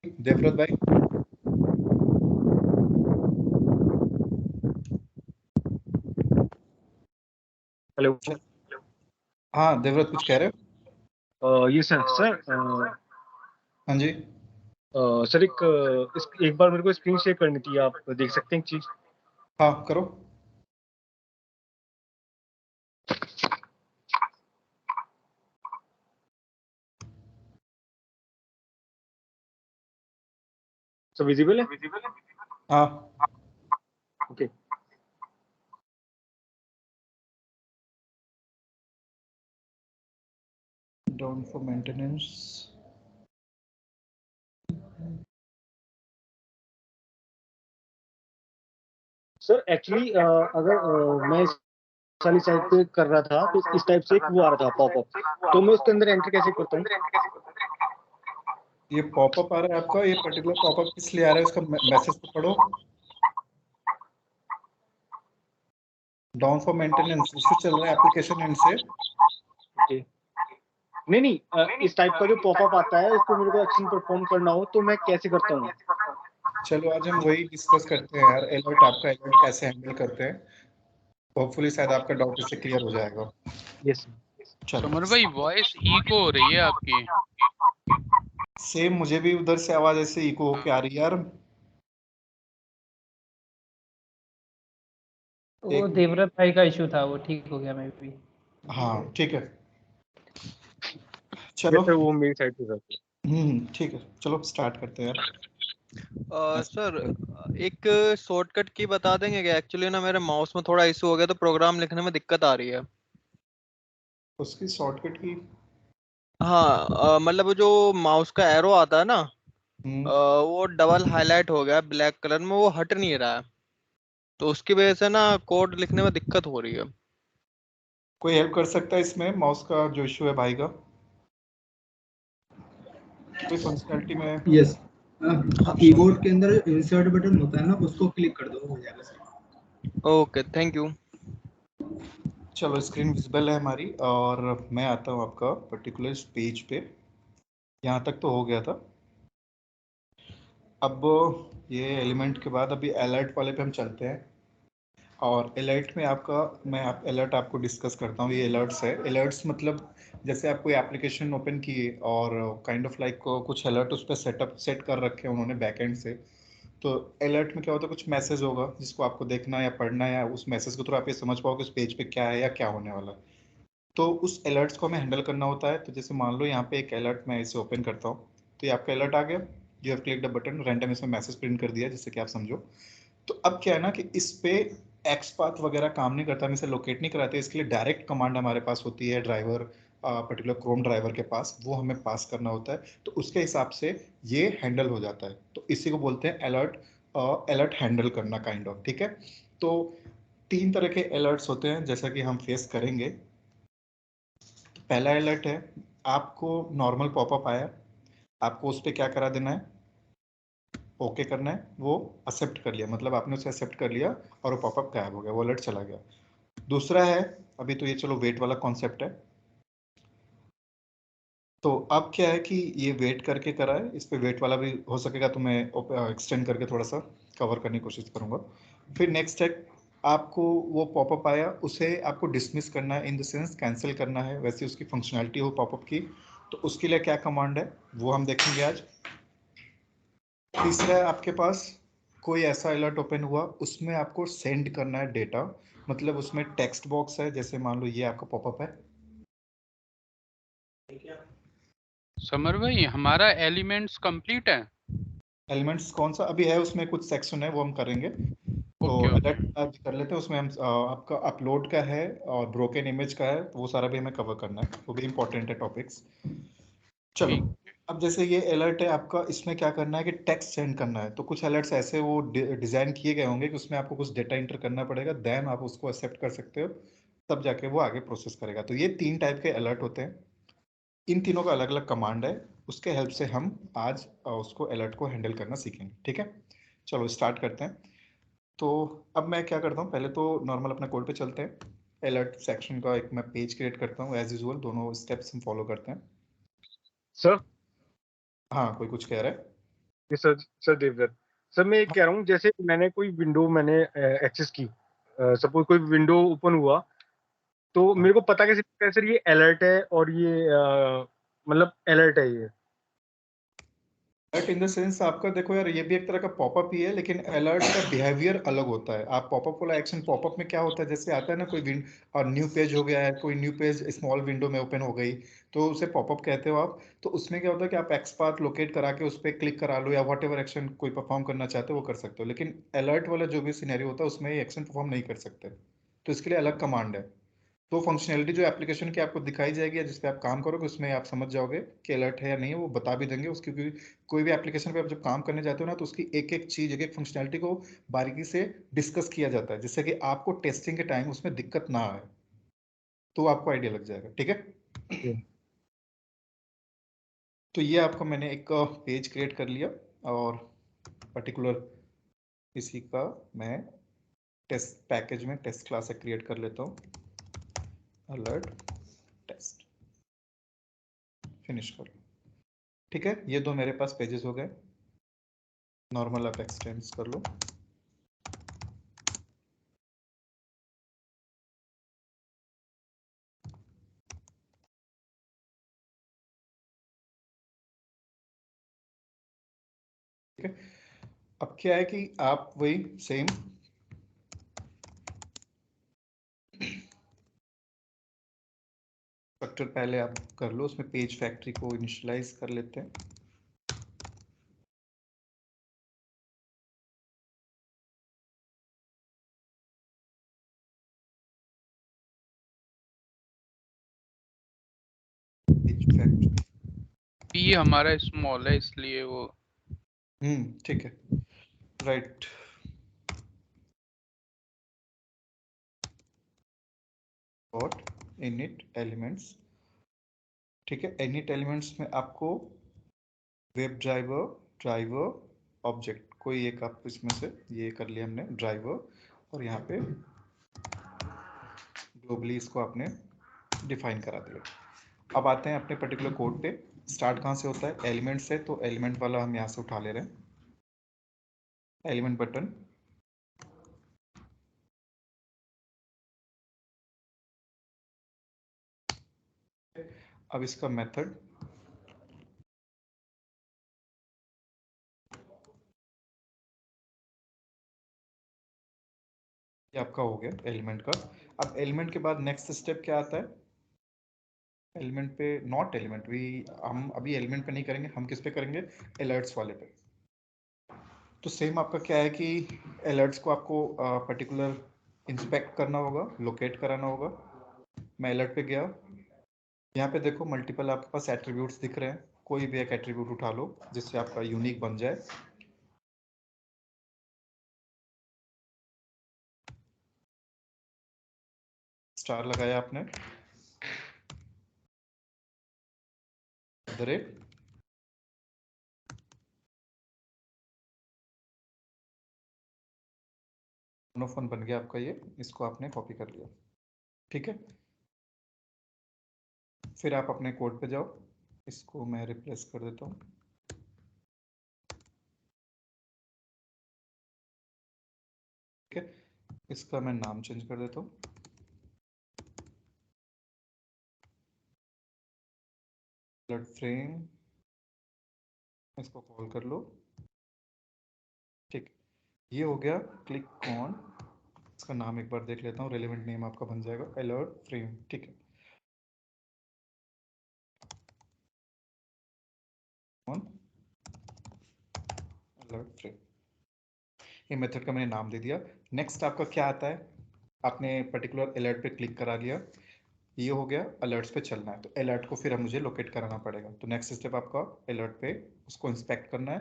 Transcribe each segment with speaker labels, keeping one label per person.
Speaker 1: देवव्रत भाई।
Speaker 2: हेलो।
Speaker 1: हाँ देवव्रत, कुछ कह रहे हो?
Speaker 2: ये सर
Speaker 1: हाँ जी।
Speaker 2: सर एक बार मेरे को स्क्रीन शेयर करनी थी, आप देख सकते हैं एक चीज।
Speaker 1: हाँ करो।
Speaker 2: सब विजिबल है?
Speaker 1: हाँ
Speaker 2: okay.
Speaker 1: Down for maintenance.
Speaker 2: Sir actually अगर मैं इस वाली साइड पे कर रहा था तो इस टाइप से एक वो आ रहा था पॉपअप, तो मैं उसके अंदर एंटर कैसे करता हूँ?
Speaker 1: ये पॉपअप आ रहा है आपका, ये पर्टिकुलर पॉपअप किस लिए आ रहा है उसका मैसेज तो पढ़ो। डाउन फॉर मेंटेनेंस इशू चल रहा है एप्लीकेशन एंड से।
Speaker 2: ओके। नहीं नहीं, इस टाइप का जो पॉपअप आता है उसको मेरे को एक्शन परफॉर्म करना हो तो मैं कैसे करता हूँ?
Speaker 1: चलो आज हम वही डिस्कस करते हैं यार, अलर्ट, आपका अलर्ट कैसे हैंडल करते हैं। होपफुली शायद आपका डाउट इससे क्लियर हो जाएगा।
Speaker 2: यस।
Speaker 1: चलो।
Speaker 3: समर भाई वॉइस इको हो रही है आपकी।
Speaker 1: सेम मुझे भी उधर से आवाज ऐसे इको होके आ रही है यार।
Speaker 4: वो देवव्रत भाई का इशू था, वो ठीक हो गया। मैं भी
Speaker 1: हाँ ठीक है। चलो।
Speaker 2: सर वो मेरी साइड से सर।
Speaker 1: ठीक है, चलो स्टार्ट करते हैं यार।
Speaker 5: सर एक शॉर्टकट की बता देंगे क्या? एक्चुअली ना मेरे माउस में थोड़ा इशू हो गया तो प्रोग्राम लिखने में दिक्कत आ रही है।
Speaker 1: उसकी शॉर्टकट की।
Speaker 5: हाँ, मतलब वो जो माउस का एरो आता है ना,
Speaker 1: हम्म,
Speaker 5: वो डबल हाईलाइट हो गया ब्लैक कलर में, वो हट नहीं रहा है, तो उसकी वजह से ना कोड लिखने में दिक्कत हो रही है।
Speaker 1: कोई हेल्प कर सकता है इसमें? माउस का जो इशू है भाई का, कोई फंक्शनैलिटी में?
Speaker 6: यस, कीबोर्ड के अंदर इंसर्ट बटन होता है ना, उसको क्लिक कर दो, हो जाएगा सर।
Speaker 5: Okay, thank you.
Speaker 1: चलो स्क्रीन विजिबल है हमारी, और मैं आता हूँ आपका पर्टिकुलर पेज पे। यहाँ तक तो हो गया था। अब ये एलिमेंट के बाद अभी अलर्ट वाले पे हम चलते हैं। और अलर्ट में आपका, मैं आप अलर्ट आपको डिस्कस करता हूँ। ये अलर्ट्स है। अलर्ट्स मतलब जैसे आप कोई एप्लीकेशन ओपन किए और काइंड ऑफ लाइक कुछ अलर्ट उस पर सेट कर रखे हैं उन्होंने बैकएंड से। तो अलर्ट में क्या होता है, कुछ मैसेज होगा जिसको आपको देखना है या पढ़ना है, या उस मैसेज के थ्रू आप ये समझ पाओगे उस पेज पे क्या है या क्या होने वाला है। तो उस अलर्ट्स को हमें हैंडल करना होता है। तो जैसे मान लो यहाँ पे एक अलर्ट मैं इसे ओपन करता हूँ, तो ये आपका अलर्ट आ गया। You have clicked the button, random इसमें मैसेज प्रिंट कर दिया जिससे कि आप समझो। तो अब क्या है ना कि इस पे एक्स पाथ वगैरह काम नहीं करता, हम इसे लोकेट नहीं कराते। इसके लिए डायरेक्ट कमांड हमारे पास होती है ड्राइवर, पर्टिकुलर क्रोम ड्राइवर के पास, वो हमें पास करना होता है। तो उसके हिसाब से ये हैंडल हो जाता है। तो इसी को बोलते हैं अलर्ट। अलर्ट हैंडल करना काइंड ऑफ, ठीक है। तो तीन तरह के अलर्ट्स होते हैं जैसा कि हम फेस करेंगे। तो पहला अलर्ट है, आपको नॉर्मल पॉपअप आया, आपको उस पर क्या करा देना है, ओके करना है। वो एक्सेप्ट कर लिया, मतलब आपने उसे एक्सेप्ट कर लिया और वो पॉपअप गायब हो गया, वो अलर्ट चला गया। दूसरा है, अभी तो ये चलो वेट वाला कॉन्सेप्ट है। तो अब क्या है कि ये वेट करके करा है, इस पे वेट वाला भी हो सकेगा तो मैं एक्सटेंड करके थोड़ा सा कवर करने की कोशिश करूंगा। फिर नेक्स्ट है, आपको वो पॉपअप आया उसे आपको डिसमिस करना है, इन द सेंस कैंसिल करना है, वैसे उसकी फंक्शनैलिटी हो पॉपअप की। तो उसके लिए क्या कमांड है वो हम देखेंगे आज। तीसरा है, आपके पास कोई ऐसा अलर्ट ओपन हुआ, उसमें आपको सेंड करना है डेटा, मतलब उसमें टेक्स्ट बॉक्स है। जैसे मान लो ये आपका पॉपअप है।
Speaker 3: समर भाई हमारा एलिमेंट्स कंप्लीट है।
Speaker 1: एलिमेंट्स कौन सा अभी है, उसमें कुछ सेक्शन है वो हम करेंगे। तो
Speaker 3: ओके ओके।
Speaker 1: अलर्ट आज कर लेते हैं। उसमें हम आपका अपलोड का है और ब्रोकन इमेज का है, तो वो सारा भी हमें कवर करना है, वो भी इंपॉर्टेंट है टॉपिक्स। चलो।
Speaker 3: ठीक।
Speaker 1: अब जैसे ये अलर्ट है आपका, इसमें क्या करना है कि टेक्स्ट सेंड करना है। तो कुछ अलर्ट्स ऐसे वो डिजाइन किए गए होंगे कि उसमें आपको कुछ डेटा इंटर करना पड़ेगा, देन आप उसको एक्सेप्ट कर सकते हो, तब जाके वो आगे प्रोसेस करेगा। तो ये तीन टाइप के अलर्ट होते हैं, इन तीनों का अलग अलग कमांड है। उसके हेल्प से हम आज उसको अलर्ट को हैंडल करना सीखेंगे, ठीक है। चलो स्टार्ट करते हैं। तो अब मैं क्या करता हूँ, पहले तो नॉर्मल अपना कोड पे चलते हैं। अलर्ट सेक्शन का एक मैं पेज क्रिएट करता हूँ, एज यूजुअल दोनों स्टेप्स हम फॉलो करते हैं।
Speaker 2: सर
Speaker 1: हाँ कोई कुछ कह रहा है?
Speaker 2: ये सर देवदत्त सर, मैं कह रहा हूँ जैसे मैंने कोई विंडो एक्सेस की, सपोज कोई विंडो ओपन हुआ, तो मेरे को पता कैसे लगता है सर ये अलर्ट है और ये मतलब अलर्ट है ये?
Speaker 1: अलर्ट इन द सेंस आपका देखो यार, ये भी एक तरह का पॉपअप ही है, लेकिन अलर्ट का बिहेवियर अलग होता है। आप पॉपअप वाला एक्शन, पॉपअप में क्या होता है, जैसे आता है ना कोई और न्यू पेज हो गया है, कोई न्यू पेज स्मॉल विंडो में ओपन हो गई, तो उसे पॉपअप कहते हो आप। तो उसमें क्या होता है कि आप एक्सपाथ लोकेट करा के उस पर क्लिक करा लो, या वट एवर एक्शन कोई परफॉर्म करना चाहते हो वो कर सकते हो। लेकिन अलर्ट वाला जो भी सिनेरियो होता है उसमें ये एक्शन परफॉर्म नहीं कर सकते, तो इसके लिए अलग कमांड है। तो फंक्शनैलिटी जो एप्लीकेशन की आपको दिखाई जाएगी या जिस पे आप काम करोगे, उसमें आप समझ जाओगे कि अलर्ट है या नहीं है, वो बता भी देंगे उसकी। क्योंकि कोई भी एप्लीकेशन पे आप जब काम करने जाते हो ना, तो उसकी एक एक चीज, एक एक फंक्शनैलिटी को बारीकी से डिस्कस किया जाता है, जिससे कि आपको टेस्टिंग के टाइम उसमें दिक्कत ना आए, तो आपको आइडिया लग जाएगा। ठीक है, तो ये आपका मैंने एक पेज क्रिएट कर लिया, और पर्टिकुलर इसी का मैं टेस्ट पैकेज में टेस्ट क्लास क्रिएट कर लेता हूँ, अलर्ट टेस्ट, फिनिश कर लो। ठीक है, ये दो मेरे पास पेजेस हो गए। नॉर्मल आप एक्सटेंड कर लो। ठीक है, अब क्या है कि आप वही सेम स्ट्रक्चर पहले आप कर लो, उसमें पेज फैक्ट्री को इनिशियलाइज कर लेते हैं। पेज फैक्ट्री
Speaker 3: ये हमारा स्मॉल है इसलिए वो
Speaker 1: ठीक है, राइट। Dot init elements. ठीक है, इनिट एलिमेंट्स में आपको वेब ड्राइवर, ड्राइवर ऑब्जेक्ट, कोई एक आप इसमें से ये कर लिया हमने ड्राइवर, और यहाँ पे ग्लोबली इसको आपने डिफाइन करा दिया। अब आते हैं अपने पर्टिकुलर कोड पे। स्टार्ट कहाँ से होता है, एलिमेंट से, तो एलिमेंट वाला हम यहाँ से उठा ले रहे हैं, एलिमेंट बटन। अब इसका मेथड, ये आपका हो गया एलिमेंट का। अब एलिमेंट के बाद नेक्स्ट स्टेप क्या आता है, एलिमेंट पे, नॉट एलिमेंट, वी हम अभी एलिमेंट पे नहीं करेंगे, हम किस पे करेंगे, अलर्ट्स वाले पे। तो सेम आपका क्या है कि अलर्ट्स को आपको पर्टिकुलर इंस्पेक्ट करना होगा, लोकेट कराना होगा। मैं अलर्ट पे गया, यहाँ पे देखो मल्टीपल आपके पास एट्रीब्यूट्स दिख रहे हैं, कोई भी एक एट्रीब्यूट उठा लो जिससे आपका यूनिक बन जाए। स्टार लगाया आपने, रेट, मोनोफोन बन गया आपका ये, इसको आपने कॉपी कर लिया। ठीक है, फिर आप अपने कोड पे जाओ, इसको मैं रिप्लेस कर देता हूँ। ठीक है, इसका मैं नाम चेंज कर देता हूँ, ब्लड फ्रेम, इसको कॉल कर लो। ठीक, ये हो गया। क्लिक ऑन, इसका नाम एक बार देख लेता हूँ, रेलेवेंट नेम आपका बन जाएगा अलर्ट फ्रेम। ठीक है, ऑन अलर्ट फ्रेम, ये मेथड का मैंने नाम दे दिया। नेक्स्ट आपका क्या आता है, आपने पर्टिकुलर अलर्ट पे क्लिक करा लिया, ये हो गया, अलर्ट्स पे चलना है, तो अलर्ट को फिर मुझे लोकेट कराना पड़ेगा। तो नेक्स्ट स्टेप आपका अलर्ट पे उसको इंस्पेक्ट करना है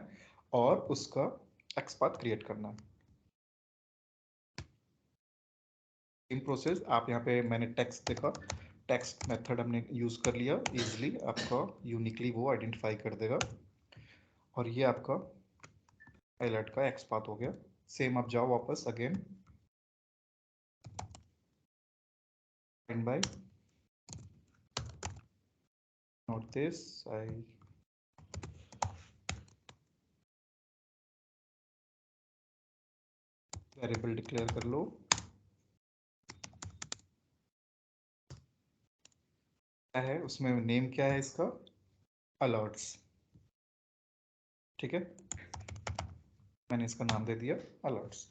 Speaker 1: और उसका एक्सपाथ क्रिएट करना है। सेम प्रोसेस आप यहाँ पे, मैंने टेक्स्ट देखा, टेक्स्ट मेथड हमने यूज कर लिया, इजिली आपका यूनिकली वो आइडेंटिफाई कर देगा, और ये आपका अलर्ट का एक्सपाथ हो गया। सेम आप जाओ वापस again, find by note this, I variable declare कर लो, क्या है उसमें नेम क्या है इसका, अलर्ट्स। ठीक है, मैंने इसका नाम दे दिया अलर्ट्स।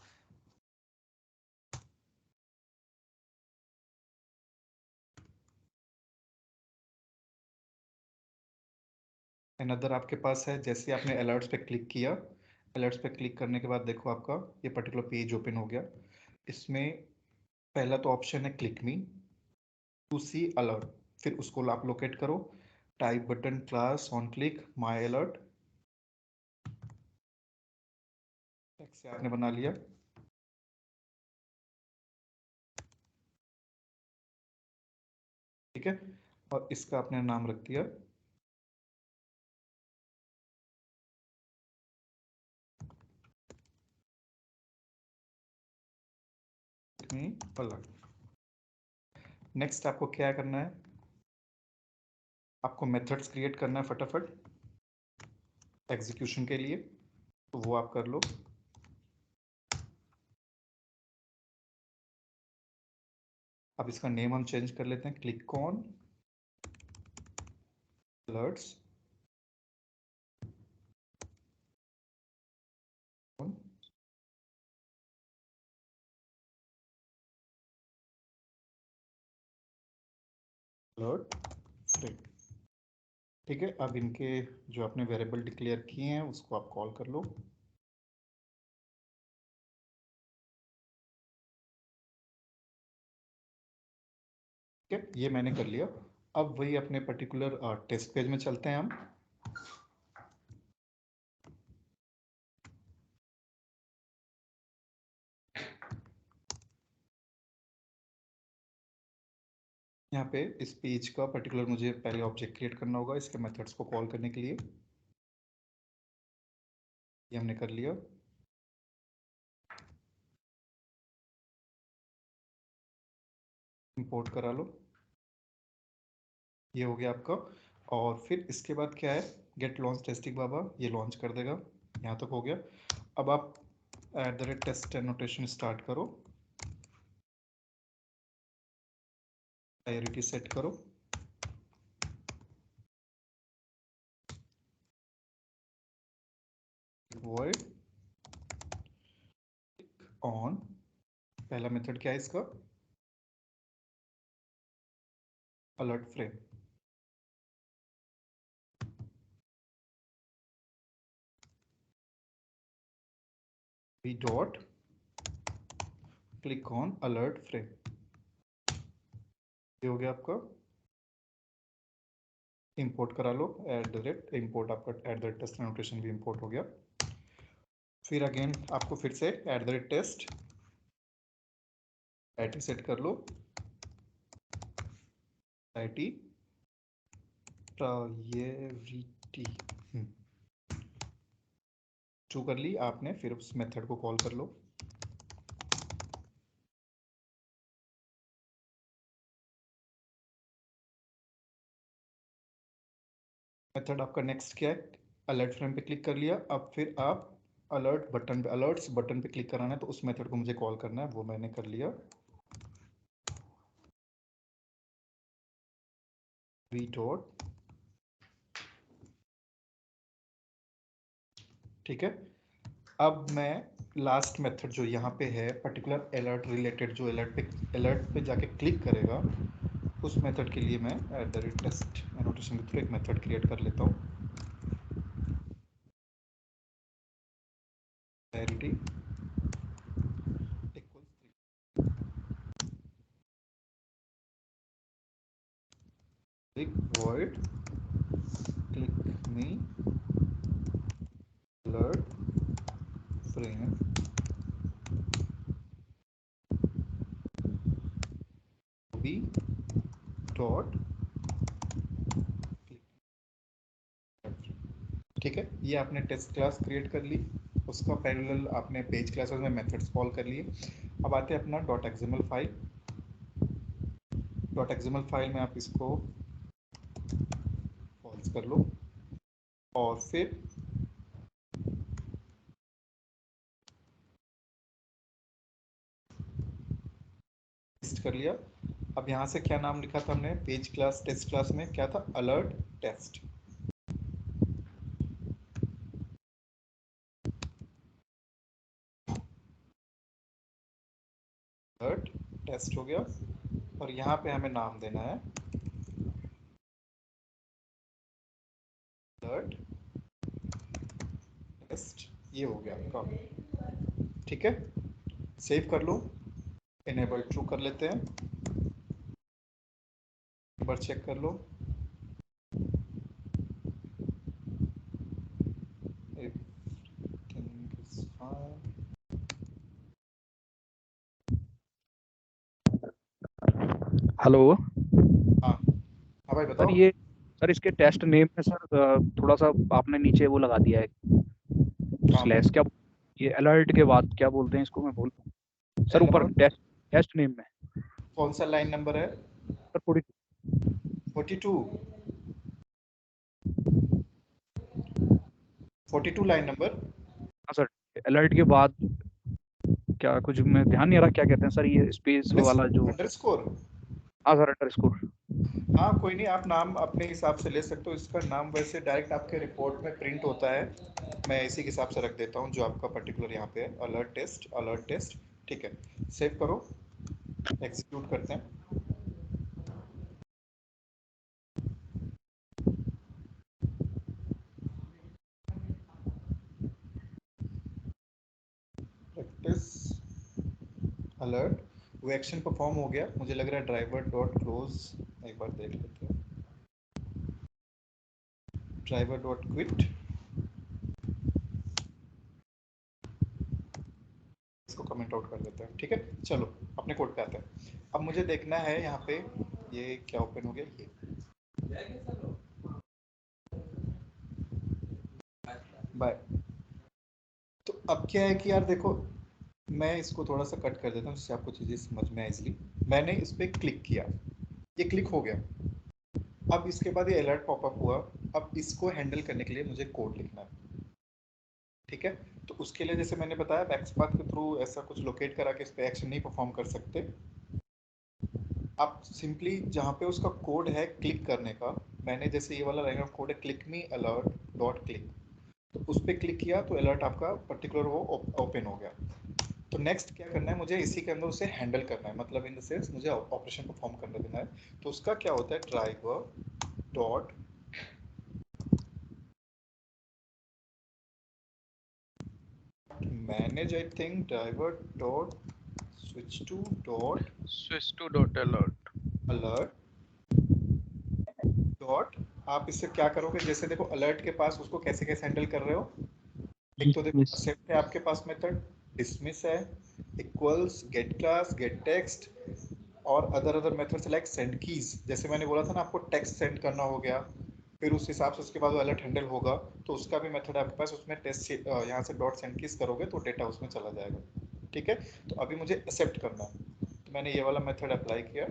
Speaker 1: अनदर आपके पास है, जैसे आपने अलर्ट्स पे क्लिक किया, अलर्ट्स पे क्लिक करने के बाद देखो आपका ये पर्टिकुलर पेज ओपन हो गया। इसमें पहला तो ऑप्शन है click me to see alert, फिर उसको आप लोकेट करो, type button class on click my alert, text से आपने बना लिया। ठीक है, और इसका आपने नाम रख दिया अलर्ट। नेक्स्ट आपको क्या करना है, आपको मेथड्स क्रिएट करना है फटाफट एग्जीक्यूशन के लिए, तो वो आप कर लो। अब इसका नेम हम चेंज कर लेते हैं, click on alerts alert frame. ठीक है, अब इनके जो आपने वेरिएबल डिक्लेयर किए हैं उसको आप कॉल कर लो। ठीक है, ये मैंने कर लिया। अब वही अपने पर्टिकुलर टेस्ट पेज में चलते हैं हम। यहाँ पे इस पेज का पर्टिकुलर मुझे पहले ऑब्जेक्ट क्रिएट करना होगा इसके मेथड्स को कॉल करने के लिए, ये हमने कर लिया। इंपोर्ट करा लो, ये हो गया आपका। और फिर इसके बाद क्या है, गेट लॉन्च टेस्टिंग बाबा, ये लॉन्च कर देगा। यहाँ तक हो गया। अब आप @test एनोटेशन स्टार्ट करो, प्रायोरिटी सेट करो, void ऑन, पहला मेथड क्या है इसका, alert frame. V dot click on alert frame, ये हो गया आपका। इंपोर्ट करा लो, इंपोर्ट आपका @test एनोटेशन भी इंपोर्ट हो गया। फिर अगेन आपको फिर से @test IT सेट कर लो, IT प्रायोरिटी चू कर ली आपने, फिर उस मेथड को कॉल कर लो। मेथड आपका नेक्स्ट क्या है, अलर्ट फ्रेम पे क्लिक कर लिया। अब फिर आप अलर्ट बटन पे, अलर्ट्स बटन पे क्लिक कराना है, तो उस मेथड को मुझे कॉल करना है, वो मैंने कर लिया। वी डॉट, ठीक है। अब मैं लास्ट मेथड जो यहाँ पे है पर्टिकुलर अलर्ट रिलेटेड, जो अलर्ट पे जाके क्लिक करेगा, उस मेथड के लिए मैं @test एनोटेशन के थ्रू एक मेथड क्रिएट कर लेता हूँ। Priority void click me alert frame b dot, ठीक है। ये आपने टेस्ट क्लास क्रिएट कर ली, उसका पैरेलल आपने पेज क्लासेस में मेथड्स कॉल कर लिए। अब आते हैं अपना .xml फाइल। .xml फाइल में आप इसको कॉल्स कर लो, और फिर टेस्ट कर लिया। अब यहाँ से क्या नाम लिखा था हमने पेज क्लास टेस्ट क्लास में, क्या था, अलर्ट टेस्ट। अलर्ट टेस्ट हो गया और यहाँ पे हमें नाम देना है अलर्ट टेस्ट। ये हो गया आपका, ठीक है। सेव कर लो, इनेबल ट्रू कर लेते हैं, एक बार चेक कर लो।
Speaker 7: हेलो
Speaker 1: हाँ हाँ भाई
Speaker 7: सर,
Speaker 1: बताओ।
Speaker 7: ये सर इसके टेस्ट नेम में सर थोड़ा सा आपने नीचे वो लगा दिया है
Speaker 1: कहाँ पे?
Speaker 7: स्लैश, क्या ये अलर्ट के बाद क्या बोलते हैं इसको, मैं भूल रहा हूँ सर, ऊपर टेस्ट टेस्ट नेम में।
Speaker 1: कौन सा लाइन नंबर है?
Speaker 7: Sir
Speaker 1: 42 42 line number.
Speaker 7: हाँ सर, अलर्ट के बाद क्या कुछ मैं ध्यान नहीं आ रहा क्या कहते हैं सर, ये स्पेस वाला जो।
Speaker 1: अंडरस्कोर।
Speaker 7: हाँ सर, अंडरस्कोर।
Speaker 1: हाँ कोई नहीं, आप नाम अपने हिसाब से ले सकते हो। इसका नाम वैसे डायरेक्ट आपके रिपोर्ट में प्रिंट होता है, मैं इसी के हिसाब से रख देता हूँ जो आपका पर्टिकुलर यहाँ पे है, अलर्ट टेस्ट, अलर्ट टेस्ट। ठीक है, सेव करो, एग्जीक्यूट करते हैं। प्रैक्टिस अलर्ट, वो एक्शन परफॉर्म हो गया। मुझे लग रहा है ड्राइवर डॉट क्लोज, एक बार देख लेते हैं। ड्राइवर डॉट क्विट, इसको कमेंट आउट कर देते हैं। ठीक है, चलो अपने कोड पे आते हैं। अब मुझे देखना है यहाँ पे ये क्या ओपन हो गया, ये बाय। तो अब क्या है कि यार देखो, मैं इसको थोड़ा सा कट कर देता हूँ जिससे आपको चीज़ें समझ में आए इजली। मैंने इस पर क्लिक किया, ये क्लिक हो गया। अब इसके बाद ये अलर्ट पॉपअप हुआ। अब इसको हैंडल करने के लिए मुझे कोड लिखना है, ठीक है। तो उसके लिए जैसे मैंने बताया, बैकस्पाथ के थ्रू ऐसा कुछ लोकेट करा के इस पर एक्शन नहीं परफॉर्म कर सकते। आप सिंपली जहाँ पे उसका कोड है क्लिक करने का, मैंने जैसे ये वाला रहेगा कोड है क्लिक मी अलर्ट डॉट क्लिक, तो उस पर क्लिक किया तो अलर्ट आपका पर्टिकुलर वो ओपन हो गया। तो नेक्स्ट क्या करना है, मुझे इसी के अंदर उसे हैंडल करना है, मतलब इन द सेंस मुझे ऑपरेशन परफॉर्म करने देना है। तो उसका क्या होता है, driver dot manage, I think driver dot switch to
Speaker 3: dot alert
Speaker 1: alert dot. आप इससे क्या करोगे, जैसे देखो अलर्ट के पास उसको कैसे कैसे हैंडल कर रहे हो। एक तो देखो एक्सेप्ट है आपके पास मेथड, डिसमिस है, equals, get class, get text और other methods like send keys. जैसे मैंने बोला था ना आपको, टेक्स्ट सेंड करना हो गया, फिर उस हिसाब से उसके बाद वो अलर्ट हैंडल होगा, तो उसका भी मेथड आपके पास, उसमें टेस्ट यहाँ से डॉट सेंड कीज करोगे तो डेटा उसमें चला जाएगा। ठीक है, तो अभी मुझे एक्सेप्ट करना है, तो मैंने ये वाला मेथड अप्लाई किया,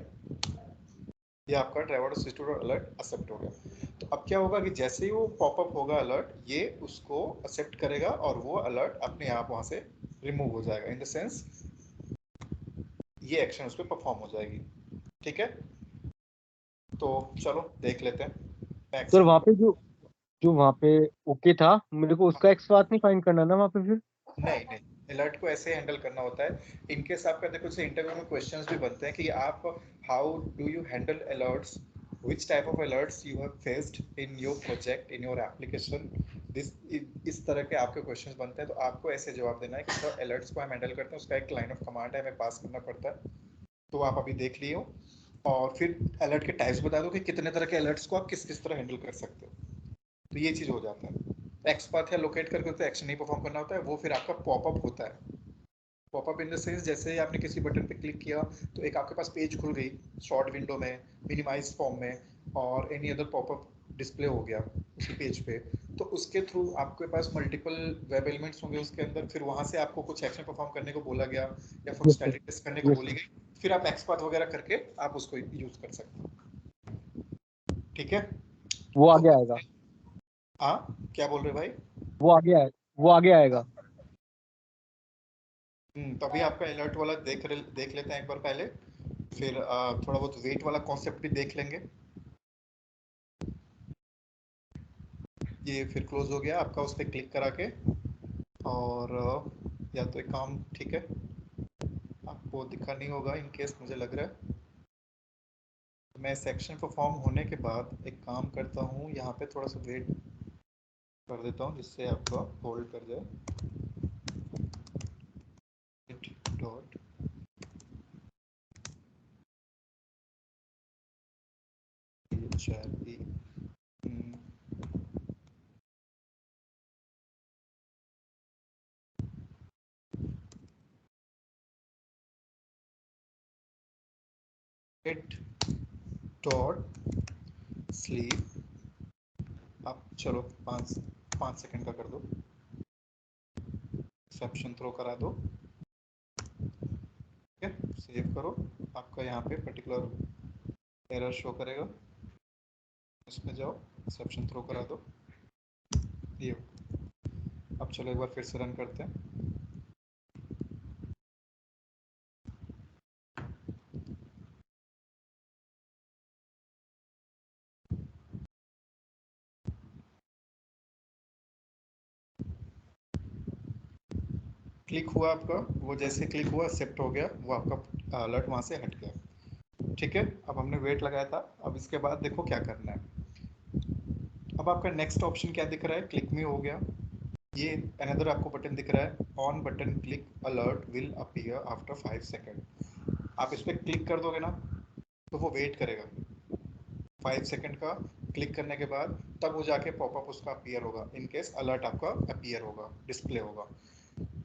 Speaker 1: ये आपका ड्राइवर सिस्टम अलर्ट एक्सेप्ट हो गया। तो अब क्या होगा कि जैसे ही वो पॉपअप होगा अलर्ट, ये उसको एक्सेप्ट करेगा और वो अलर्ट अपने आप वहां से रिमूव हो जाएगा, इन द सेंस ये एक्शन उस पर परफॉर्म हो जाएगी। ठीक है, तो चलो देख लेते हैं।
Speaker 2: सर वहाँ पे जो जो वहाँ पे ओके था, मेरे को उसका एक्स बात नहीं फाइंड करना ना वहाँ पे फिर।
Speaker 1: नहीं नहीं, अलर्ट को ऐसे हैंडल करना होता है। इनकेस आपका देखो से इंटरव्यू में क्वेश्चंस भी बनते हैं कि आप how do you handle alerts, which type of alerts you have faced in your project, in your application, this इस तरह के आपके क्वेश्चंस बनते हैं। तो आपको ऐसे जवाब देना है कि सर अलर्ट्स को हम हैंडल करते हैं, उसका एक लाइन ऑफ कमांड है, हमें पास करना पड़ता है, तो आप अभी देख लिए हो। और फिर अलर्ट के टाइप्स बता दो कि कितने तरह के अलर्ट्स को आप किस किस तरह हैंडल कर सकते हो, तो ये चीज़ हो जाता है। एक्सपाथ या लोकेट करके तो एक्शन नहीं परफॉर्म करना होता है, वो फिर आपका पॉपअप होता है। पॉपअप इन द सेंस जैसे ही आपने किसी बटन पे क्लिक किया तो एक आपके पास पेज खुल गई शॉर्ट विंडो में, मिनिमाइज फॉर्म में, और एनी अदर पॉपअप डिस्प्ले हो गया उसी पेज पे। तो उसके थ्रू आपके पास मल्टीपल वेब एलिमेंट्स होंगे उसके अंदर, फिर वहां से आपको कुछ एक्शन परफॉर्म करने को बोला गया या फंक्शनैलिटी टेस्ट करने को बोली गई, फिर आप एक्सपाथ वगैरह करके आप उसको यूज कर सकते हो। ठीक है,
Speaker 2: वो
Speaker 1: तो
Speaker 2: आगे आएगा,
Speaker 1: हाँ क्या बोल रहे भाई?
Speaker 2: वो आगे आएगा।
Speaker 1: तो अभी आपका अलर्ट वाला देख लेते हैं एक बार पहले। फिर थोड़ा बहुत वेट वाला कॉन्सेप्ट भी देख लेंगे। ये फिर क्लोज हो गया आपका, उस पर क्लिक करा के, और या तो एक काम, ठीक है, आपको दिखा नहीं होगा इन केस, मुझे लग रहा है। मैं सेक्शन परफॉर्म होने के बाद एक काम करता हूँ, यहाँ पे थोड़ा सा वेट कर देता हूँ जिससे आपका होल्ड कर जाए। Dot dot sleep. आप चलो 5 सेकंड का कर दो, एक्सेप्शन थ्रो करा दो, ठीक है, सेव करो। आपका यहाँ पे पर्टिकुलर एरर शो करेगा, इसमें जाओ, एक्सेप्शन थ्रो करा दो, ये। अब चलो एक बार फिर से रन करते हैं। क्लिक हुआ आपका, वो जैसे क्लिक हुआ एक्सेप्ट हो गया, वो आपका अलर्ट वहां से हट गया, ठीक है। अब हमने वेट लगाया था, अब इसके बाद देखो क्या करना है। अब आपका नेक्स्ट ऑप्शन क्या दिख रहा है, क्लिक में हो गया। ये अनदर आपको बटन दिख रहा है, on button click alert will appear after 5 second. आप इस पर क्लिक कर दोगे ना तो वो वेट करेगा 5 सेकंड का, क्लिक करने के बाद तब वो जाके पॉपअप उसका अपीयर होगा, इन केस अलर्ट आपका अपीयर होगा, डिस्प्ले होगा।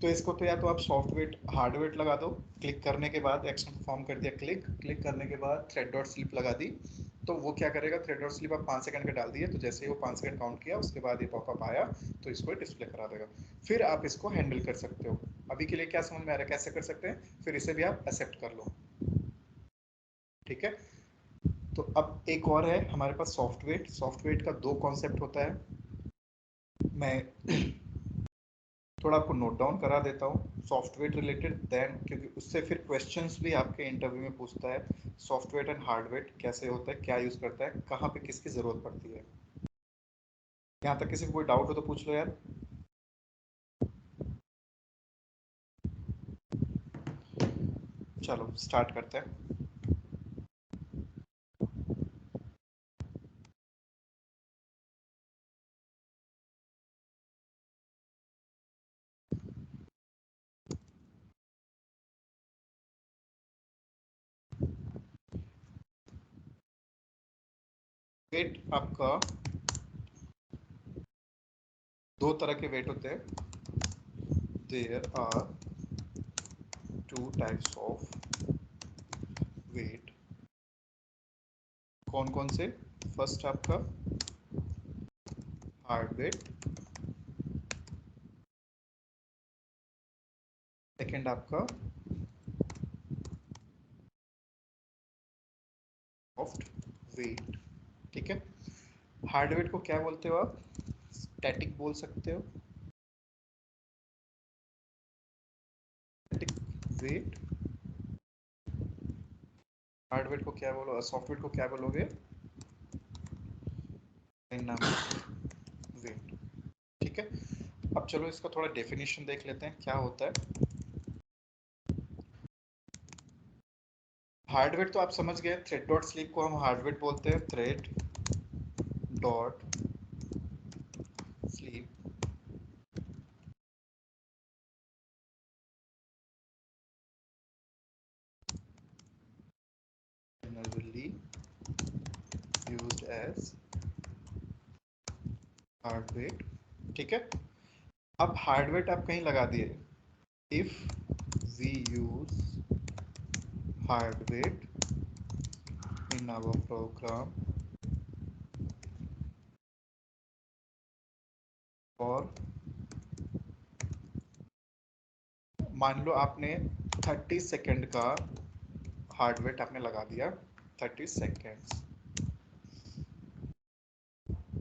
Speaker 1: तो इसको तो या तो आप सॉफ्टवेयर हार्डवेयर लगा दो, क्लिक करने के बाद एक्शन परफॉर्म कर दिया, क्लिक करने के बाद थ्रेड डॉट स्लिप लगा दी, तो वो क्या करेगा, थ्रेड डॉट स्लिप आप 5 सेकंड का डाल दिए, तो जैसे ही वो 5 सेकंड काउंट किया उसके बाद ये पॉपअप आया तो इसको डिस्प्ले करा देगा। फिर आप इसको हैंडल कर सकते हो। अभी के लिए क्या समझ में आ रहा है कैसे कर सकते हैं, फिर इसे भी आप एक्सेप्ट कर लो, ठीक है। तो अब एक और है हमारे पास सॉफ्टवेयर का 2 कॉन्सेप्ट होता है। मैं थोड़ा आपको नोट डाउन करा देता हूँ सॉफ्टवेयर रिलेटेड, देन क्योंकि उससे फिर क्वेश्चंस भी आपके इंटरव्यू में पूछता है, सॉफ्टवेयर एंड हार्डवेयर कैसे होता है, क्या यूज करता है, कहाँ पे किसकी जरूरत पड़ती है। यहाँ तक किसी को कोई डाउट हो तो पूछ लो यार। चलो स्टार्ट करते हैं। वेट आपका 2 तरह के वेट होते हैं, there are 2 types of wait. कौन कौन से, फर्स्ट आपका हार्ड वेट, सेकेंड आपका सॉफ्ट वेट, ठीक है। हार्ड वेट को क्या बोलते हो आप, स्टैटिक बोल सकते हो, स्टैटिक वेट। हार्ड वेट को क्या बोलो, सॉफ्टवेयर को क्या बोलोगे, डायनामिक वेट, ठीक है। अब चलो इसका थोड़ा डेफिनेशन देख लेते हैं क्या होता है। हार्डवेयर तो आप समझ गए, थ्रेड डॉट स्लीप को हम हार्डवेयर बोलते हैं, thread dot sleep generally used as hardware, ठीक है। अब हार्डवेयर आप कहीं लगा दिए, if we use hardware in our program और मान लो आपने 30 सेकंड का हार्डवेयर आपने लगा दिया, 30 सेकेंड्स,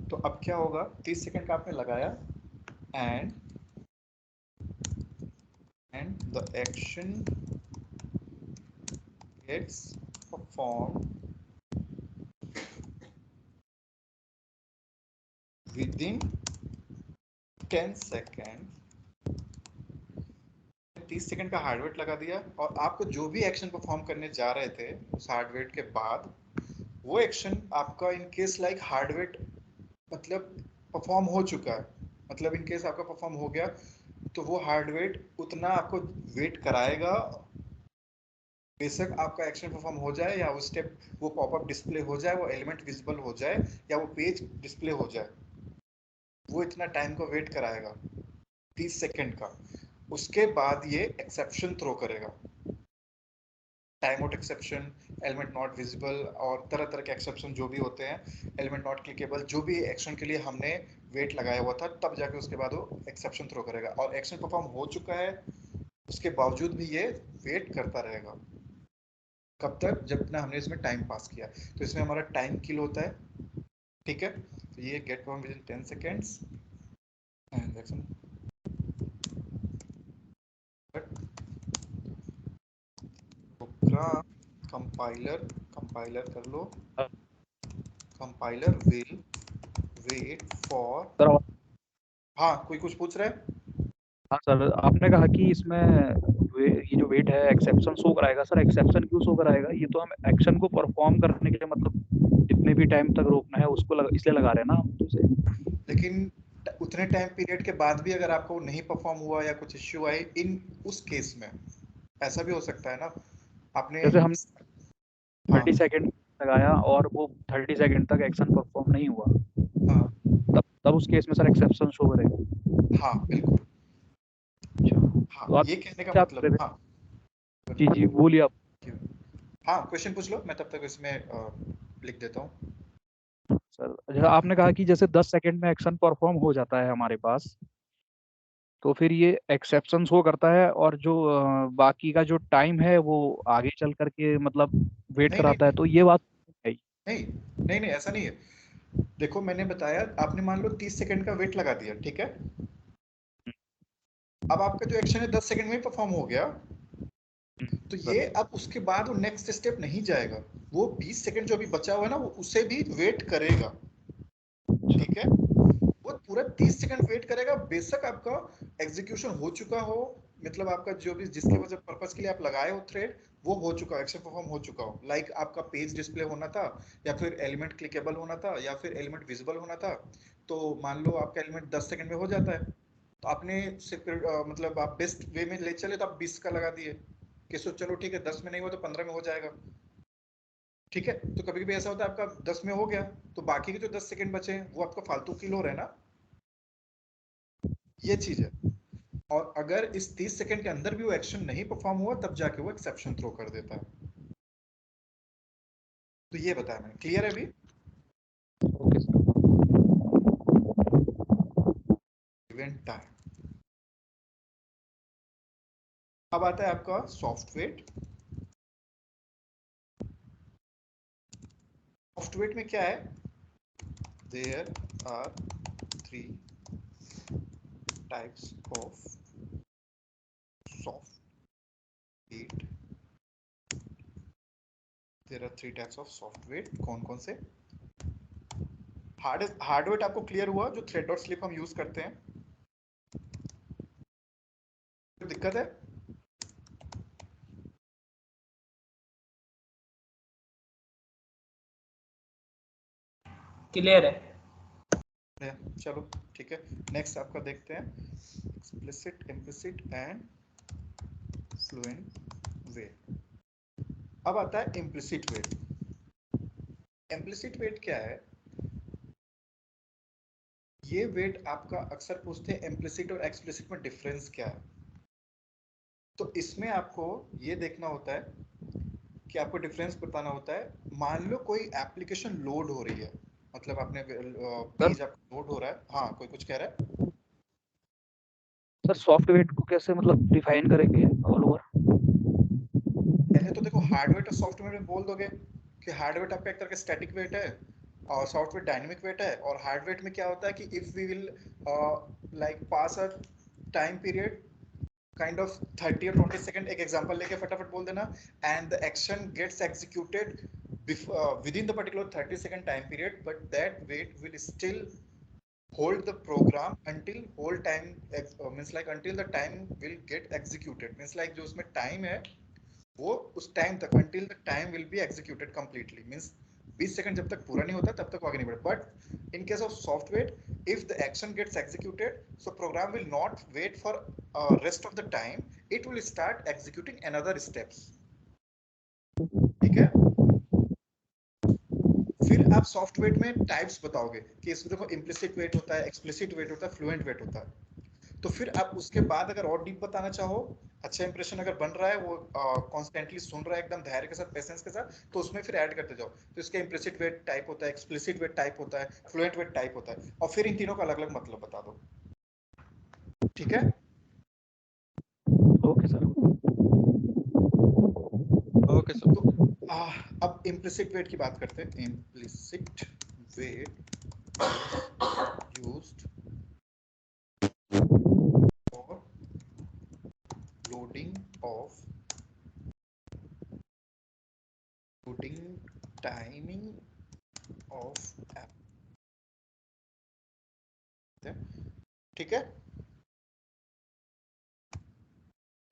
Speaker 1: तो अब क्या होगा, 30 सेकंड का आपने लगाया and the action gets performed within 10 second, 30 second का हार्ड वेट लगा दिया और आपको जो भी एक्शन परफॉर्म करने जा रहे थे उस हार्ड वेट के बाद वो एक्शन आपका in case like hard wait मतलब परफॉर्म हो चुका है, मतलब इन केस आपका परफॉर्म हो गया तो वो हार्ड वेट उतना आपको वेट कराएगा, बेशक आपका एक्शन परफॉर्म हो जाए या वो स्टेप वो पॉपअप डिस्प्ले हो जाए, वो एलिमेंट विजिबल हो जाए या वो पेज डिस्प्ले हो जाए, वो इतना टाइम को वेट कराएगा 30 सेकंड का। उसके बाद ये एक्सेप्शन थ्रो करेगा, time out exception, element not visible और तरह तरह के एक्सेप्शन जो भी होते हैं, एलिमेंट नॉट क्लिकेबल, जो भी एक्शन के लिए हमने वेट लगाया हुआ था तब जाके उसके बाद वो एक्सेप्शन थ्रो करेगा। और एक्शन परफॉर्म हो चुका है उसके बावजूद भी ये वेट करता रहेगा, कब तक, जब तक हमने इसमें टाइम पास किया। तो इसमें हमारा टाइम किल होता है, ठीक है। तो ये get perform within 10 seconds and action program compiler कर लो, compiler will wait for.
Speaker 7: Sir
Speaker 1: हाँ कोई कुछ पूछ रहा है?
Speaker 7: हाँ सर, आपने कहा कि इसमें ये जो वेट है एक्सेप्शन शो कराएगा। सर एक्सेप्शन क्यों शो कराएगा? ये तो हम एक्शन को परफॉर्म करने के लिए मतलब जितने भी टाइम तक रोकना है उसको इसलिए लगा रहे हैं ना हम उसे।
Speaker 1: लेकिन उतने टाइम पीरियड के बाद भी अगर आपको नहीं परफॉर्म हुआ या कुछ इश्यू आए इन उस केस में ऐसा भी हो सकता है ना, आपने
Speaker 7: जैसे हम
Speaker 1: हाँ
Speaker 7: 30 सेकंड लगाया और वो 30 सेकंड तक एक्शन परफॉर्म नहीं हुआ,
Speaker 1: हाँ
Speaker 7: तब उस केस में सर एक्सेप्शन शो करेगा।
Speaker 1: हाँ बिल्कुल,
Speaker 7: अच्छा,
Speaker 1: हाँ
Speaker 7: तो आप
Speaker 1: ये कहने का
Speaker 7: क्या कर
Speaker 1: मतलब
Speaker 7: रहे थे?
Speaker 1: हाँ
Speaker 7: जी जी बोलिए आप।
Speaker 1: हाँ क्वेश्चन पूछ लो, मैं तब तक इसमें लिख देता हूँ।
Speaker 7: सर जैसे आपने कहा कि जैसे 10 सेकंड में एक्शन परफॉर्म हो जाता है हमारे पास, तो फिर ये एक्सेप्शन शो करता है और जो बाकी का जो टाइम है वो आगे चल करके मतलब वेट
Speaker 1: नहीं नहीं
Speaker 7: कराता है, तो ये बात है।
Speaker 1: नहीं नहीं नहीं ऐसा नहीं है। देखो मैंने बताया, आपने मान लो 30 सेकंड का वेट लगा दिया, ठीक है। अब आपका जो एक्शन है 10 सेकंड में परफॉर्म हो गया, तो ये अब उसके बाद वो नेक्स्ट स्टेप नहीं जाएगा, वो 20 सेकंड जो अभी बचा हुआ है ना वो उसे भी वेट करेगा, ठीक है। वो पूरा 30 सेकंड वेट करेगा, बेशक आपका एग्जीक्यूशन हो चुका हो, मतलब आपका जो भी जिसके वजह पर्पस के लिए आप लगाए हो थ्रेड वो हो चुका हो, एक्शन परफॉर्म हो चुका हो, लाइक आपका पेज डिस्प्ले होना था या फिर एलिमेंट क्लिकेबल होना था या फिर एलिमेंट विजिबल होना था। तो मान लो आपका एलिमेंट 10 सेकंड में हो जाता है, तो आपने मतलब आप बेस्ट वे में ले चले तो आप 20 का लगा दिए कि सो चलो ठीक है 10 में नहीं हुआ तो 15 में हो जाएगा, ठीक है। तो कभी कभी ऐसा होता है आपका 10 में हो गया तो बाकी के जो 10 सेकंड बचे हैं वो आपका फालतू किल हो रहा है ना, ये चीज है। और अगर इस 30 सेकंड के अंदर भी वो एक्शन नहीं परफॉर्म हुआ तब जाके वो एक्सेप्शन थ्रो कर देता है। तो ये बताया मैंने, क्लियर है अभी?
Speaker 7: Okay sir.
Speaker 1: Event time. अब आता है आपका सॉफ्टवेयर। सॉफ्टवेयर में क्या है, there are 3 types of software. There are 3 types of software, कौन कौन से? हार्डवेयर आपको क्लियर हुआ, जो थ्रेड डॉट स्लिप हम यूज करते हैं। कोई दिक्कत है?
Speaker 4: क्लियर है।
Speaker 1: चलो ठीक है, नेक्स्ट आपका देखते हैं एक्सप्लिसिट, इम्प्लिसिट एंड फ्लुएंट वे। अब आता है इम्प्लिसिट वेट। इम्प्लिसिट वेट क्या है? ये वेट आपका अक्सर पूछते हैं इम्प्लिसिट और एक्सप्लिसिट में डिफरेंस क्या है। तो इसमें आपको ये देखना होता है कि आपको डिफरेंस बताना होता है। मान लो कोई एप्लीकेशन लोड हो रही है, मतलब आपने
Speaker 7: सर
Speaker 1: पेज आपका लोड हो रहा है, हाँ कोई कुछ कह रहा है?
Speaker 7: सर सॉफ्टवेयर को कैसे मतलब डिफाइन करेंगे ऑल ओवर?
Speaker 1: पहले तो देखो हार्डवेयर और सॉफ्टवेयर में बोल दोगे कि हार्डवेयर आपका एक तरह का स्टैटिक वेट है और सॉफ्टवेयर डायनेमिक वेट है। और हार्डवेयर में क्या होता है कि if we will like pass a time period kind of 30 or 20 second एक एग्जांपल लेके फटाफट बोल देना, and the action gets executed within the particular 30 second time period, but that wait will still hold the program until whole time means like until the time will get executed, means like जो उसमें time है वो उस time तक until the time will be executed completely, means 20 second जब तक पूरा नहीं होता तब तक वो आगे नहीं बढ़े. But in case of software, if the action gets executed, so program will not wait for rest of the time, it will start executing another steps. ठीक है. फिर आप सॉफ्टवेयर में टाइप्स बताओगे कि इसमें देखो इम्प्लिसिट वेट होता है, एक्सप्लिसिट वेट होता है, फ्लुएंट वेट होता है. तो फिर आप उसके बाद अगर और डीप बताना चाहो, अच्छा इंप्रेशन अगर बन रहा है, वो कॉन्स्टेंटली सुन रहा है एकदम धैर्य के साथ, पेशेंस के साथ, तो उसमें फिर ऐड करते जाओ. तो इसका इम्प्लिसिट वेट टाइप होता है, एक्सप्लिसिट वेट टाइप होता है, फ्लुएंट वेट टाइप होता है, और फिर इन तीनों का अलग अलग मतलब बता दो. ठीक है.
Speaker 7: Okay sir.
Speaker 5: Okay sir.
Speaker 1: तो अब इम्प्लिसिट वेट की बात करते हैं. Implicit wait used for loading timing of app. ठीक है.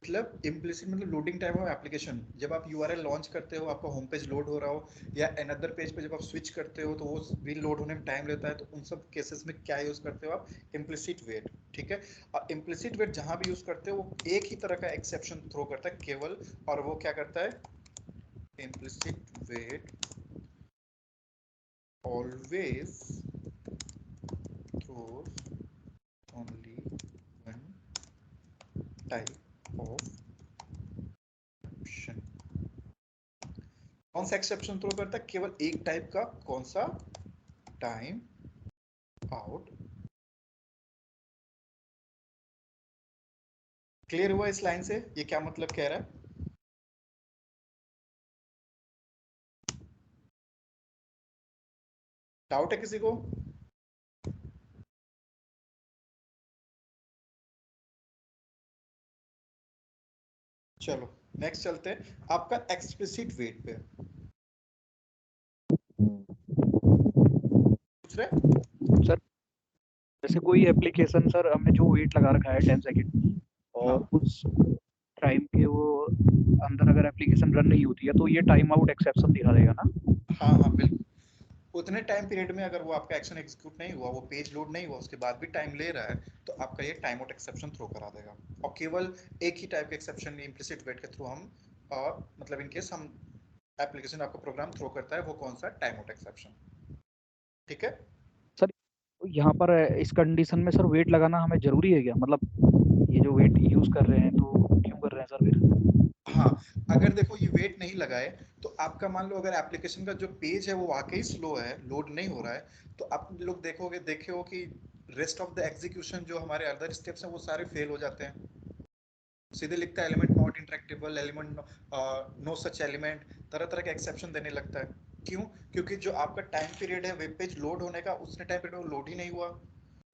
Speaker 1: मतलब इम्प्लिसिट मतलब लोडिंग टाइम ऑफ एप्लीकेशन. जब आप यूआरएल लॉन्च करते हो, आपका होम पेज लोड हो रहा हो, या अनदर पेज पे जब आप स्विच करते हो तो वो भी लोड होने में टाइम लेता है, तो उन सब केसेस में क्या यूज करते हो आप? Implicit wait. ठीक है. और इम्प्लिसिट वेट जहां भी यूज करते हो वो एक ही तरह का एक्सेप्शन थ्रो करता है केवल, और वो क्या करता है? Implicit wait always throws only one type of exception. कौन सा एक्सेप्शन थ्रो करता है? केवल एक टाइप का. कौन सा? Time out. क्लियर हुआ इस लाइन से? ये क्या मतलब कह रहा है? डाउट है किसी को? चलो नेक्स्ट चलते हैं आपका एक्सप्लिसिट वेट पे. पूछ रहे
Speaker 7: सर जैसे कोई एप्लीकेशन सर हमने जो वेट लगा रखा है 10 सेकंड, और
Speaker 1: हाँ.
Speaker 7: उस टाइम के वो अंदर अगर एप्लीकेशन रन नहीं होती है तो ये टाइम आउट एक्सेप्शन दिखा देगा ना?
Speaker 1: हाँ हाँ बिल्कुल. उतने टाइम पीरियड में अगर वो आपका एक्शन एग्जीक्यूट नहीं हुआ, वो पेज लोड नहीं हुआ, उसके बाद भी टाइम ले रहा है, तो आपका ये टाइम आउट एक्सेप्शन थ्रो करा देगा. और केवल एक ही टाइप के एक्सेप्शन इम्प्लिसिट वेट के थ्रू हम मतलब इनकेस हम एप्लीकेशन आपका प्रोग्राम थ्रो करता है, वो कौन सा? Time out exception. ठीक है.
Speaker 7: सर यहाँ पर इस कंडीशन में सर वेट लगाना हमें जरूरी है क्या? मतलब ये जो वेट यूज कर रहे हैं तो क्यों कर रहे हैं सर फिर?
Speaker 1: हाँ, अगर देखो ये वेट नहीं लगाए तो आपका मान लो अगर एप्लीकेशन का जो पेज है वो वाकई स्लो है, लोड नहीं हो रहा है, तो आप लोग देखे हो कि रेस्ट ऑफ द एग्जीक्यूशन जो हमारे अदर स्टेप्स हैं वो सारे फेल हो जाते हैं. सीधे लिखता है element not interactable, element no such element, तरह तरह के एक्सेप्शन देने लगता है. क्यों? क्योंकि जो आपका टाइम पीरियड है वेब पेज लोड होने का, उसने टाइम पीरियड में लोड ही नहीं हुआ.